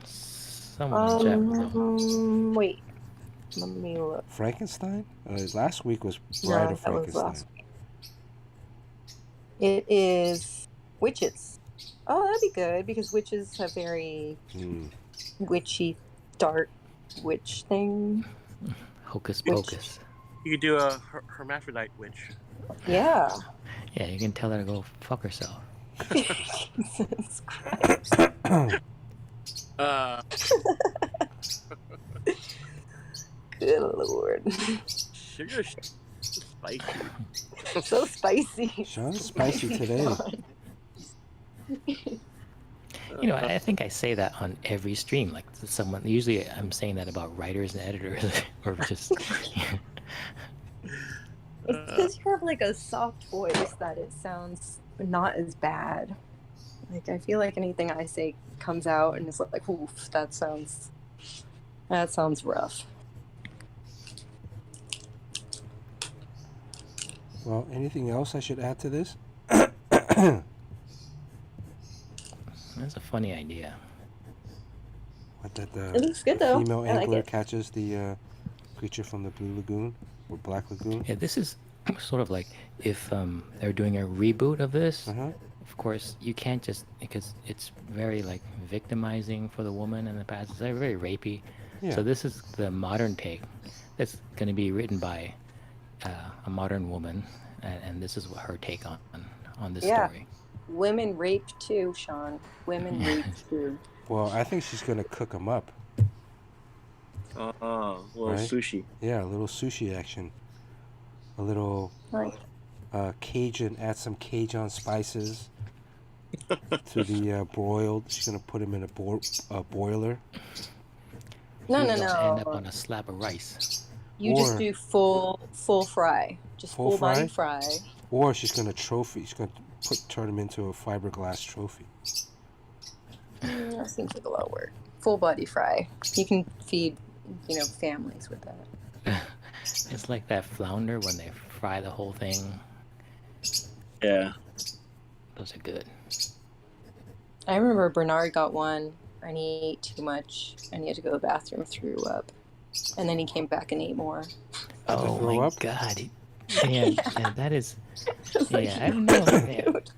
Someone in chat will know. Wait. Let me look. Frankenstein? Last week was No, Bride of that was Frankenstein. last week. It is witches. Oh, that'd be good, because witches have very witchy, dark witch thing. Hocus Pocus. You could do a hermaphrodite witch. Yeah. Yeah, you can tell her to go fuck herself. Jesus Christ. Good Lord. Sugar spicy. So spicy. Sean's spicy today. You know, I think I say that on every stream. Like someone, usually I'm saying that about writers and editors, or just. It's because you have like a soft voice that it sounds not as bad. Like, I feel like anything I say comes out and it's like, oof, that sounds That sounds rough. Well, anything else I should add to this? That's a funny idea. What that It looks good though. female I like angler it. catches the creature from the Blue Lagoon or Black Lagoon. Yeah, this is sort of like if they're doing a reboot of this. Uh-huh. Of course, you can't just because it's very like victimizing for the woman in the past. It's very rapey. Yeah. So this is the modern take. That's going to be written by a modern woman, and this is what her take on this Yeah. story. Women rape too, Sean. Women rape too. Well, I think she's gonna cook them up. Little Right. sushi. Yeah, a little sushi action. A little Like, Cajun. Add some Cajun spices to the broiled. She's gonna put them in a boiler. no. End up on a slab of rice. You just Or- do full fry. Just Full full body fry. Or she's gonna trophy. She's gonna turn them into a fiberglass trophy. That seems like a lot of work. Full body fry. You can feed, families with that. It's like that flounder when they fry the whole thing. Yeah. Those are good. I remember Bernard got one and he ate too much and he had to go to the bathroom, threw up. And then he came back and ate more. Oh throw my up? god. Yeah, that is. It's like, Yeah, I don't know. Yeah. dude.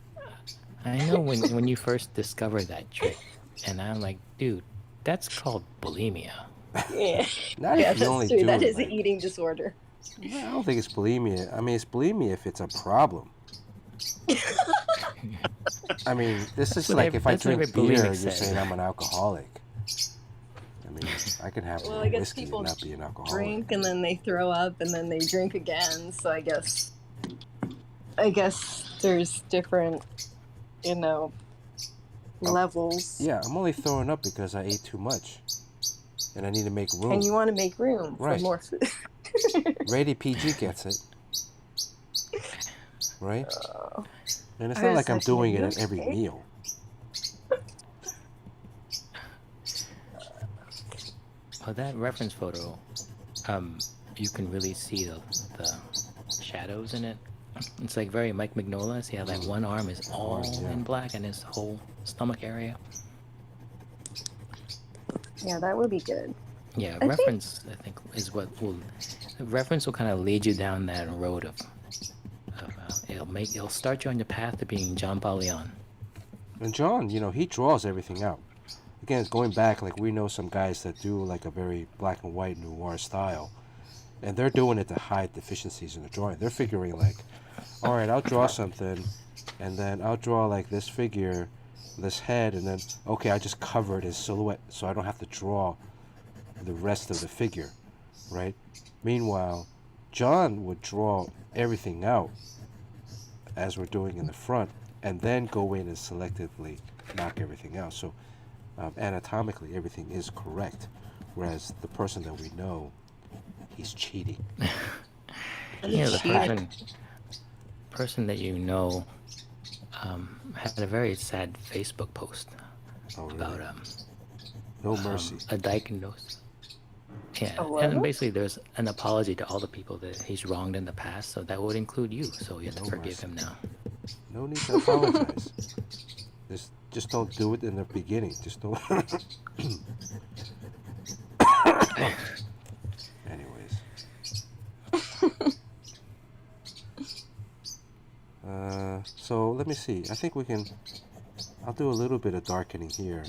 I know when you first discovered that trick, and I'm like, dude, that's called bulimia. Yeah. Not Yeah, if you only that's true. do That it, is an like- eating disorder. I don't think it's bulimia. I mean, it's bulimia if it's a problem. I mean, this is what like every- if I that's what drink every beer, bulimic you're says. saying I'm an alcoholic. I mean, I can have Well, I guess whiskey people and not be an alcoholic. Drink and then they throw up and then they drink again. So I guess there's different, levels. Yeah, I'm only throwing up because I ate too much, and I need to make room. And you want to make room Right. for more food. Rated PG gets it, right? And it's I not was like I'm like, doing it "You at every okay?" meal. Oh, that reference photo, you can really see the shadows in it. It's like very Mike Mignola. See how that one arm is all yeah. in black and his whole stomach area. Yeah, that would be good. Yeah, think- reference I think is what will reference will kind of lead you down that road of it'll start you on your path to being John Paul Leon. And John, he draws everything out. Again, it's going back, like we know some guys that do like a very black and white noir style, and they're doing it to hide deficiencies in the drawing. They're figuring like, all right, I'll draw something, and then I'll draw like this figure, this head, and then okay, I just cover it in silhouette, so I don't have to draw the rest of the figure, right? Meanwhile, John would draw everything out as we're doing in the front, and then go in and selectively knock everything out. So anatomically, everything is correct, whereas the person that we know, he's cheating. Yeah, the Cheating. person that you know had a very sad Facebook post Oh, really? about No mercy. a diagnosis. Yeah, A what? and basically there's an apology to all the people that he's wronged in the past, so that would include you. So you have to No forgive mercy. him now. No need to apologize. Just don't do it in the beginning. Just don't. Anyways. So let me see. I think we can. I'll do a little bit of darkening here,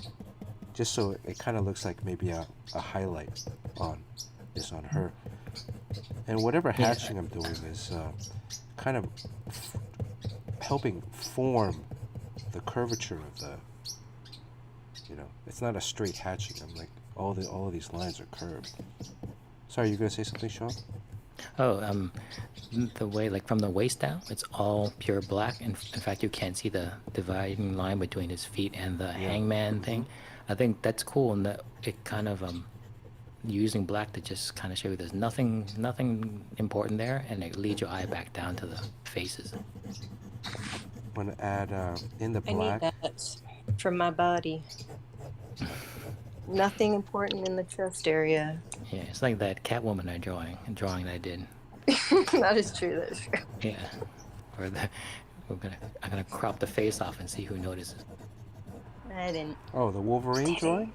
just so it kind of looks like maybe a highlight on her. And whatever hatching I'm doing is kind of helping form the curvature of the. It's not a straight hatching. I'm like all of these lines are curved. Sorry, you gonna say something, Sean? Oh, the way like from the waist down, it's all pure black. In fact, you can't see the dividing line between his feet and the hangman thing. I think that's cool, and that it kind of using black to just kind of show you there's nothing important there, and it leads your eye back down to the faces. I'm gonna add in the I need black. that from my body. Nothing important in the chest area. Yeah, it's like that Catwoman drawing that I did. That is true. That is true. Yeah, or I'm gonna crop the face off and see who notices. I didn't. Oh, the Wolverine drawing?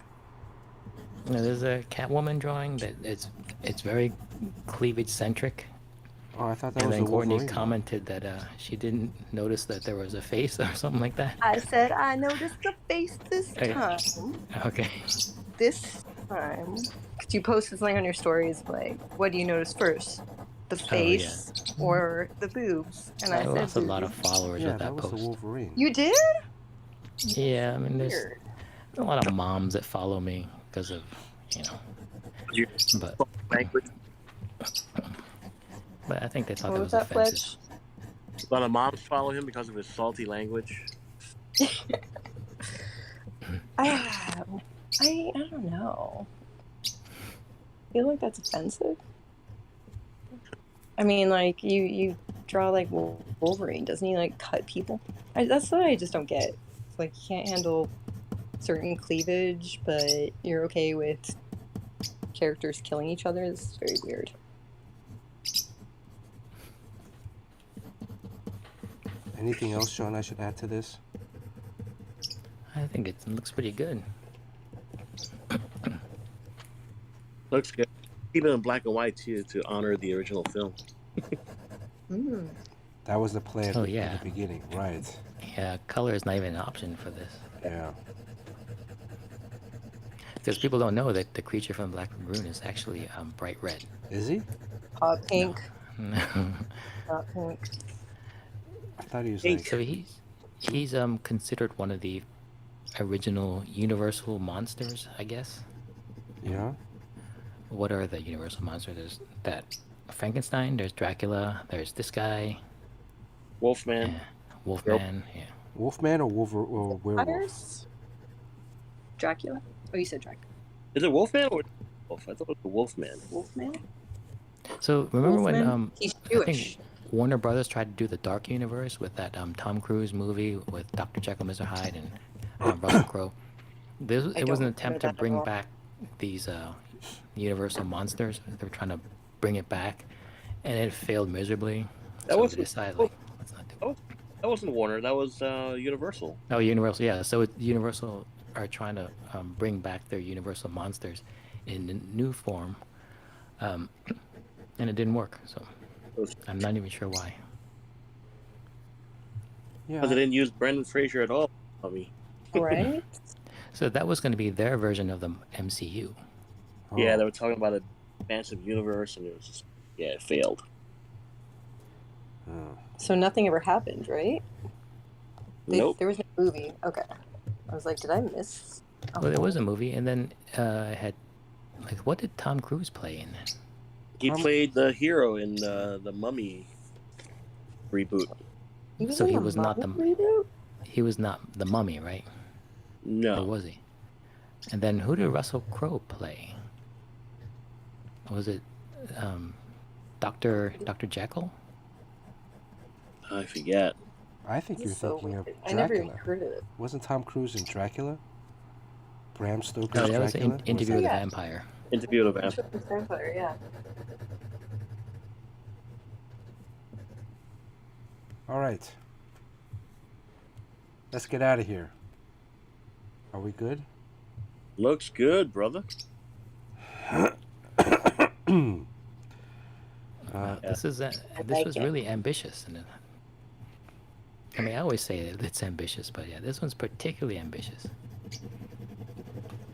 You know, there's a Catwoman drawing that it's very cleavage centric. Oh, I thought that And was then the Courtney Wolverine. commented that she didn't notice that there was a face or something like that. I said I noticed the face this Okay. time. Okay. This time, because you posted something on your stories like, "What do you notice first, the face or the boobs?" And I I said, lost a lot of boobs. followers Yeah, with that that was the post. Wolverine. You did? Yeah, I mean, there's Weird. a lot of moms that follow me because of, you know, You but language. I think they thought What that was was that, offensive. Fletch? A lot of moms follow him because of his salty language. I don't know. I feel like that's offensive. I mean, like you draw like Wolverine, doesn't he? Like cut people. That's what I just don't get. It's like you can't handle certain cleavage, but you're okay with characters killing each other. This is very weird. Anything else, Sean, I should add to this? I think it looks pretty good. Looks good. Keep it in black and white too to honor the original film. Mm. That was the plan Oh, in yeah. the beginning, right? Yeah, color is not even an option for this. Yeah. Because people don't know that the creature from Black Lagoon is actually bright red. Is he? Hot pink. Hot pink. I thought he was Hey, like. So he's considered one of the original Universal monsters, I guess. Yeah. What are the Universal monsters? There's that Frankenstein. There's Dracula. There's this guy. Wolfman. Yeah, Wolfman. Yeah. Wolfman or werewolf? Fires? Dracula? Oh, you said Dracula. Is it Wolfman or Wolf? I thought it was the Wolfman. Wolfman? So remember Wolfman? when He's I Jewish. think Warner Brothers tried to do the Dark Universe with that Tom Cruise movie with Dr. Jekyll, Mr. Hyde, and Russell Crowe. It was don't an remember attempt to that at bring all. back these Universal monsters. They were trying to bring it back, and it failed miserably. That So was- they decided, like, let's not do it. That wasn't Warner. That was Universal. Oh, Universal, yeah. So Universal are trying to bring back their Universal monsters in a new form, and it didn't work. So I'm not even sure why. Yeah. Because they didn't use Brendan Fraser at all. I mean, Right? So that was going to be their version of the MCU. Oh. yeah, they were talking about an expansive universe, and it was just it failed. Oh. So nothing ever happened, right? Nope. There was no movie. Okay. I was like, did I miss? Well, there was a movie, and then it had, like, what did Tom Cruise play in it? He played the hero in the Mummy reboot. So he was not the- Reboot? He was not the Mummy, right? Or No, was he? And then who did Russell Crowe play? Was it Dr. Jekyll? I forget. I think you're So thinking of weird. I never even Dracula. heard of it. Wasn't Tom Cruise in Dracula? Bram Stoker's No, that was Dracula? an Interview with Yeah. the Vampire. Interview with a Vampire. Children's Vampire, yeah. All right. Let's get out of here. Are we good? Looks good, brother. This is this like was it. really ambitious, and I mean, I always say that it's ambitious, but yeah, this one's particularly ambitious.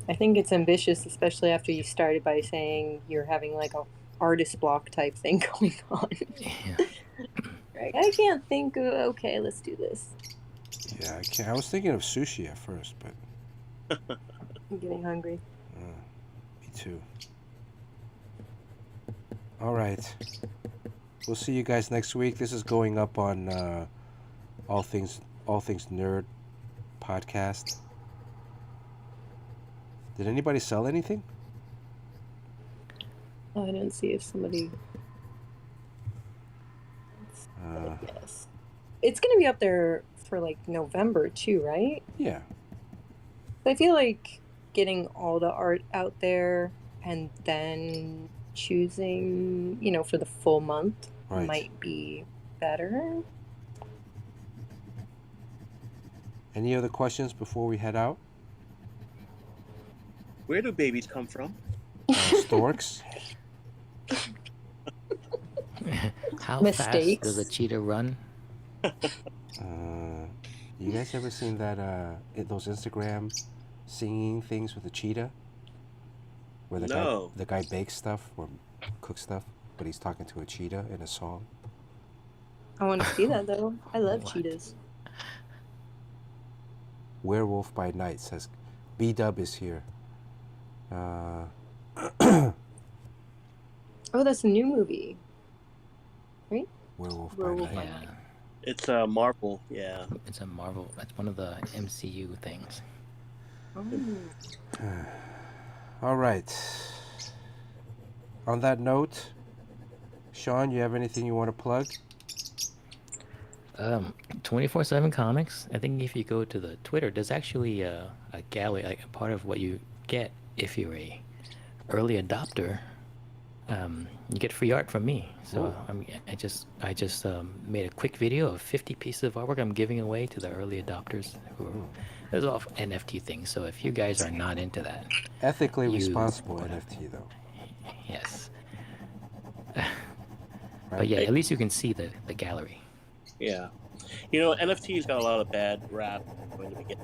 I think it's ambitious, especially after you started by saying you're having like a artist block type thing going on. Yeah. Right? I can't think of, okay, let's do this. Yeah, I can't. I was thinking of sushi at first, but I'm getting hungry. me too. All right. We'll see you guys next week. This is going up on All Things Nerd podcast. Did anybody sell anything? Oh, I didn't see if somebody. Yes. It's going to be up there for like November too, right? Yeah. I feel like getting all the art out there and then choosing, for the full month Right. might be better. Any other questions before we head out? Where do babies come from? Storks. How fast does a Mistakes. cheetah run? You guys ever seen that those Instagram singing things with a cheetah? Where No. the guy bakes stuff or cooks stuff, but he's talking to a cheetah in a song. I want to see that though. I love What? cheetahs. Werewolf by Night says, B-Dub is here. Oh, that's a new movie. Werewolf Werewolf by by Night. Yeah, It's Marvel. Yeah. it's a Marvel. That's one of the MCU things. Oh. All right. On that note, Sean, you have anything you want to plug? 24/7 Comics. I think if you go to the Twitter, there's actually a gallery, like a part of what you get if you're a early adopter. You get free art from me. So I just made a quick video of 50 pieces of artwork I'm giving away to the early adopters. There's all NFT things. So if you guys are not into that, Ethically You- responsible NFT, though. yes. Right? But yeah, at least you can see the gallery. Yeah. NFT's got a lot of bad rap going to begin.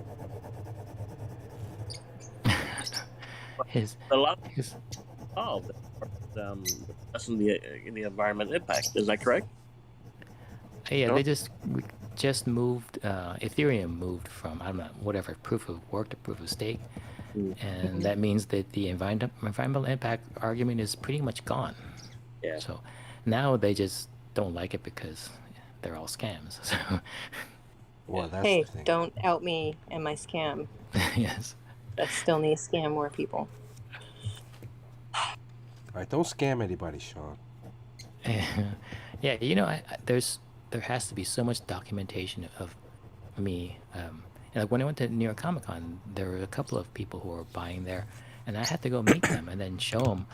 His A lot his of lessen the environment impact. Is that correct? Yeah, No? they just moved. Ethereum moved from, I don't know, whatever, proof of work to proof of stake, and that means that the environmental impact argument is pretty much gone. Yeah. So now they just don't like it because they're all scams. So Well, that's Hey, the thing. don't out me and my scam. yes. I still need to scam more people. All right, don't scam anybody, Sean. Yeah, there has to be so much documentation of me. And like when I went to New York Comic Con, there were a couple of people who were buying there, and I had to go meet them and then show them,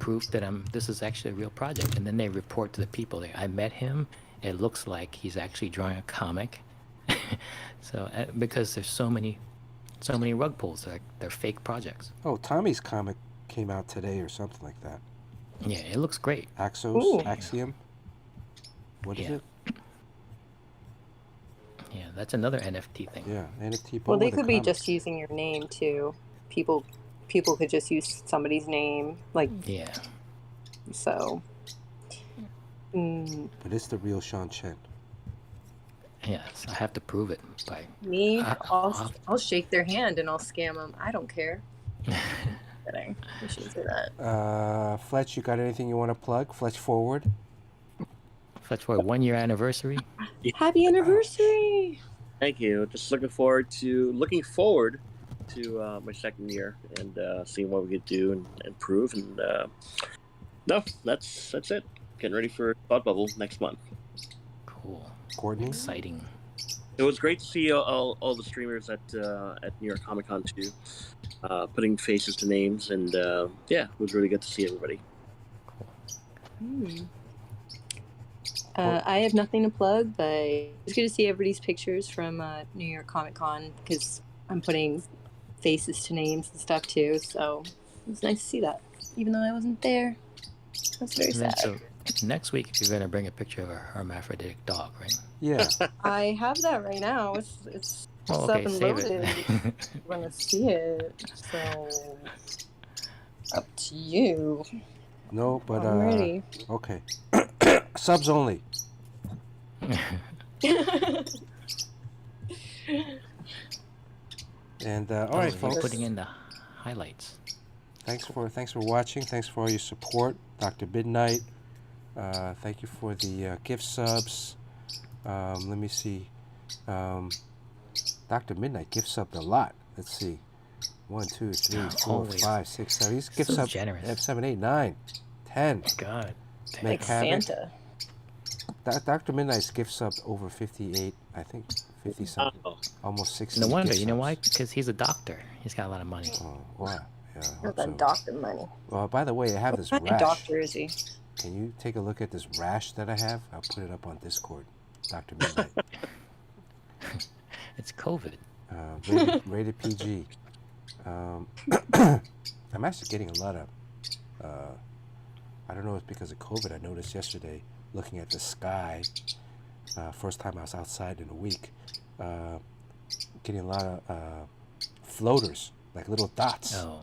proof that this is actually a real project. And then they report to the people. I met him. It looks like he's actually drawing a comic. So because there's so many rug pulls, they're fake projects. Oh, Tommy's comic came out today or something like that. Yeah, it looks great. Ooh. Axiom. What is Yeah. it? Yeah, that's another NFT thing. Yeah, NFT. Well, they the could be comics. just using your name too. People could just use somebody's name, like Yeah. so. But it's the real Sean Chen. Yes, I have to prove it by. Me, I'll- I'll shake their hand and I'll scam them. I don't care. Kidding. We shouldn't say that. Fletch, you got anything you want to plug? Fletch Forward. Fletch for a 1-year anniversary. Happy anniversary! Thank you. Just looking forward to my second year and seeing what we could do and improve. And no, that's it. Getting ready for Thought Bubble next month. Cool. Courtney. Exciting. It was great to see all the streamers at New York Comic Con too, putting faces to names, and yeah, it was really good to see everybody. I have nothing to plug, but it's good to see everybody's pictures from New York Comic Con because I'm putting faces to names and stuff too. So it was nice to see that, even though I wasn't there. That's very And then, sad. so next week you're gonna bring a picture of a hermaphroditic dog, right? Yeah. I have that right now. It's Oh, up okay, and save loaded. it. I'm gonna see it. So up to you. No, but I'm ready. okay. Subs only. And all right, You're folks. putting in the highlights. Thanks for watching. Thanks for all your support, Dr. Midnight. Thank you for the gift subs. Let me see. Dr. Midnight gift subbed a lot. Let's see. 1, 2, 3, 4, Always. 5, 6, 7. He's gift So subbed. generous. 7, 8, 9, 10. God. Make Like havoc. Santa. Dr. Midnight's gift sub over 58, I think 50 something, Oh, almost 60. No wonder. gift You know why? subs. Because he's a doctor. He's got a lot of money. Oh, wow. Yeah, I Not hope the so. doctor money. Well, by the way, I have this What kind rash. of doctor is he? Can you take a look at this rash that I have? I'll put it up on Discord. Dr. Midnight. It's COVID. Rated PG. I'm actually getting a lot of. I don't know if it's because of COVID. I noticed yesterday, looking at the sky, first time I was outside in a week, getting a lot of floaters, like little dots. Oh,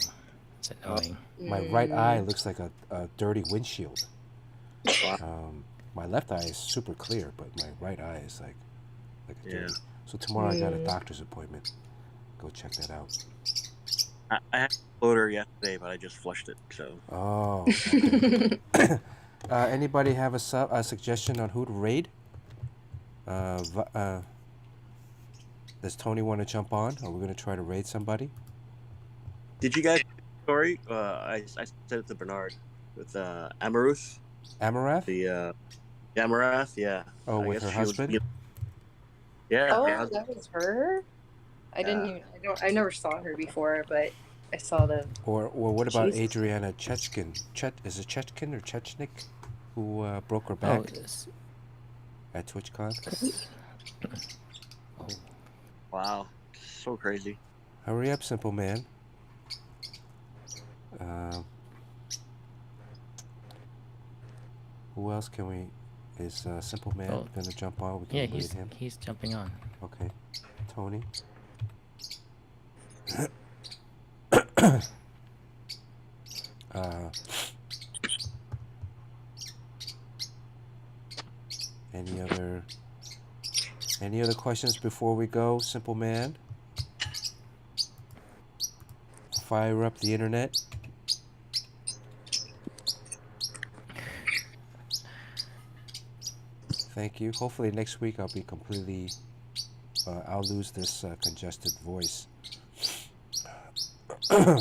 it's annoying. My right eye looks like a dirty windshield. My left eye is super clear, but my right eye is like a dirty. So tomorrow I got a doctor's appointment. Go check that out. I had a floater yesterday, but I just flushed it. So. Oh. Okay. Anybody have a suggestion on who to raid? Does Tony want to jump on? Are we going to try to raid somebody? Did you guys story? I sent it to Bernard with Amaruth. Amarath? The Amarath, yeah. Oh, I with guess her she was- husband? yeah. Oh, her that was her. I didn't even. I never saw her before, but I saw the. Or what about Jesus. Adriana Chechkin? Is it Chechkin or Chechnik? Who broke her Oh, back it's- at TwitchCon? oh, Wow, so crazy. Hurry up, simple man. Who else can we? Is Simple Man Oh. gonna jump on? We can yeah, raid he's him. he's jumping on. Okay, Tony. uh, any other questions before we go, Simple Man? Fire up the internet. Thank you. Hopefully next week I'll be completely. I'll lose this congested voice. Wow,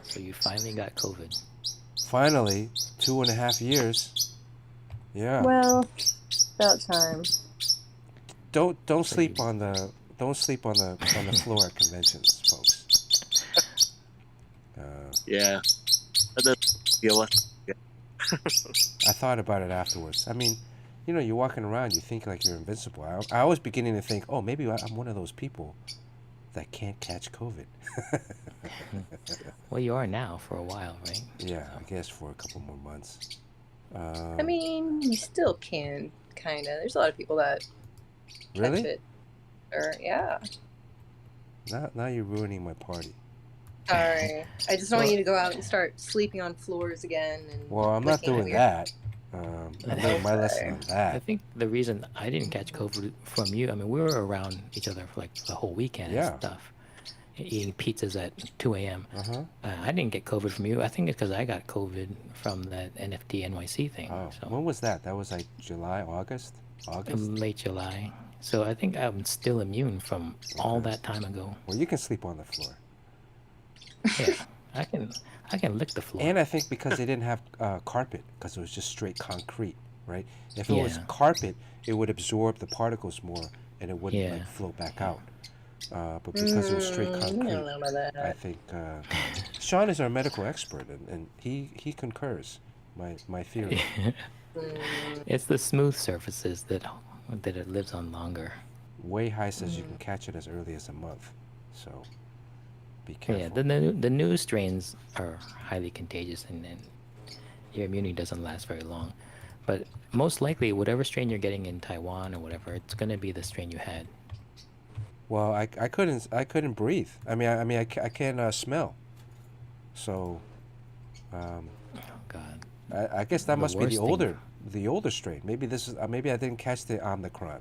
so you finally got COVID. Finally, 2.5 years. Yeah. Well, about time. Don't sleep on the floor at conventions, folks. Yeah. That doesn't feel less. I thought about it afterwards. I mean, you're walking around, you think like you're invincible. I was beginning to think, oh, maybe I'm one of those people that can't catch COVID. Well, you are now for a while, right? Yeah, I guess for a couple more months. I mean, you still can, kind of. There's a lot of people that catch Really? it. Or, yeah. Now you're ruining my party. Sorry. I just don't want you to go out and start sleeping on floors again. And Well, I'm not looking at doing your- that. I learned my lesson on I that. think the reason I didn't catch COVID from you, I mean, we were around each other for like the whole weekend Yeah. and stuff, eating pizzas at 2 a.m. Uh-huh. I didn't get COVID from you. I think it's because I got COVID from that NFT NYC thing. Oh, So when was that? That was like July, August? late July. So I think I'm still immune from all that time ago. Well, you can sleep on the floor. Yeah, I can lick the floor. And I think because they didn't have carpet, because it was just straight concrete, right? If it was Yeah. carpet, it would absorb the particles more, and it wouldn't Yeah. like float back out. But because it was straight I don't concrete, know about that. I think Sean is our medical expert, and he concurs my theory. It's the smooth surfaces that it lives on longer. Way High says you can catch it as early as a month, so be careful. Yeah, the new strains are highly contagious, and your immunity doesn't last very long. But most likely, whatever strain you're getting in Taiwan or whatever, it's going to be the strain you had. Well, I couldn't breathe. I can't smell. So, Oh God. I guess that The must be worst the older strain. Maybe this is maybe I didn't catch the Omicron.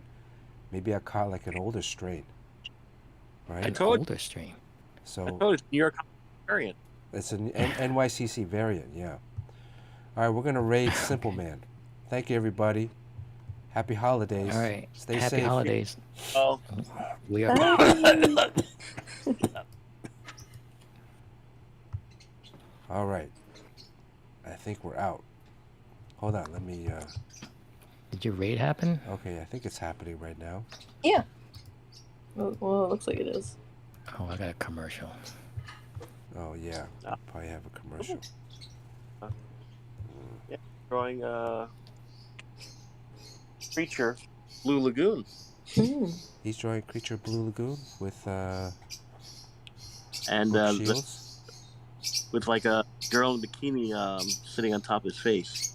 Maybe I caught like an older strain. Right. An told- older strain. So I told you, it's New York variant. it's an NYCC variant. Yeah. All right, we're gonna raid Simple Man. Thank you, everybody. Happy holidays. All right. Stay Happy safe. holidays. Oh, We are. All right. I think we're out. Hold on, let me. Did your raid happen? Okay, I think it's happening right now. Yeah. Well, it looks like it is. Oh, I got a commercial. Oh yeah, probably have a commercial. Yeah, drawing creature, Blue Lagoon, He's drawing Creature Blue Lagoon with and Brooke Shields. with like a girl in a bikini sitting on top of his face.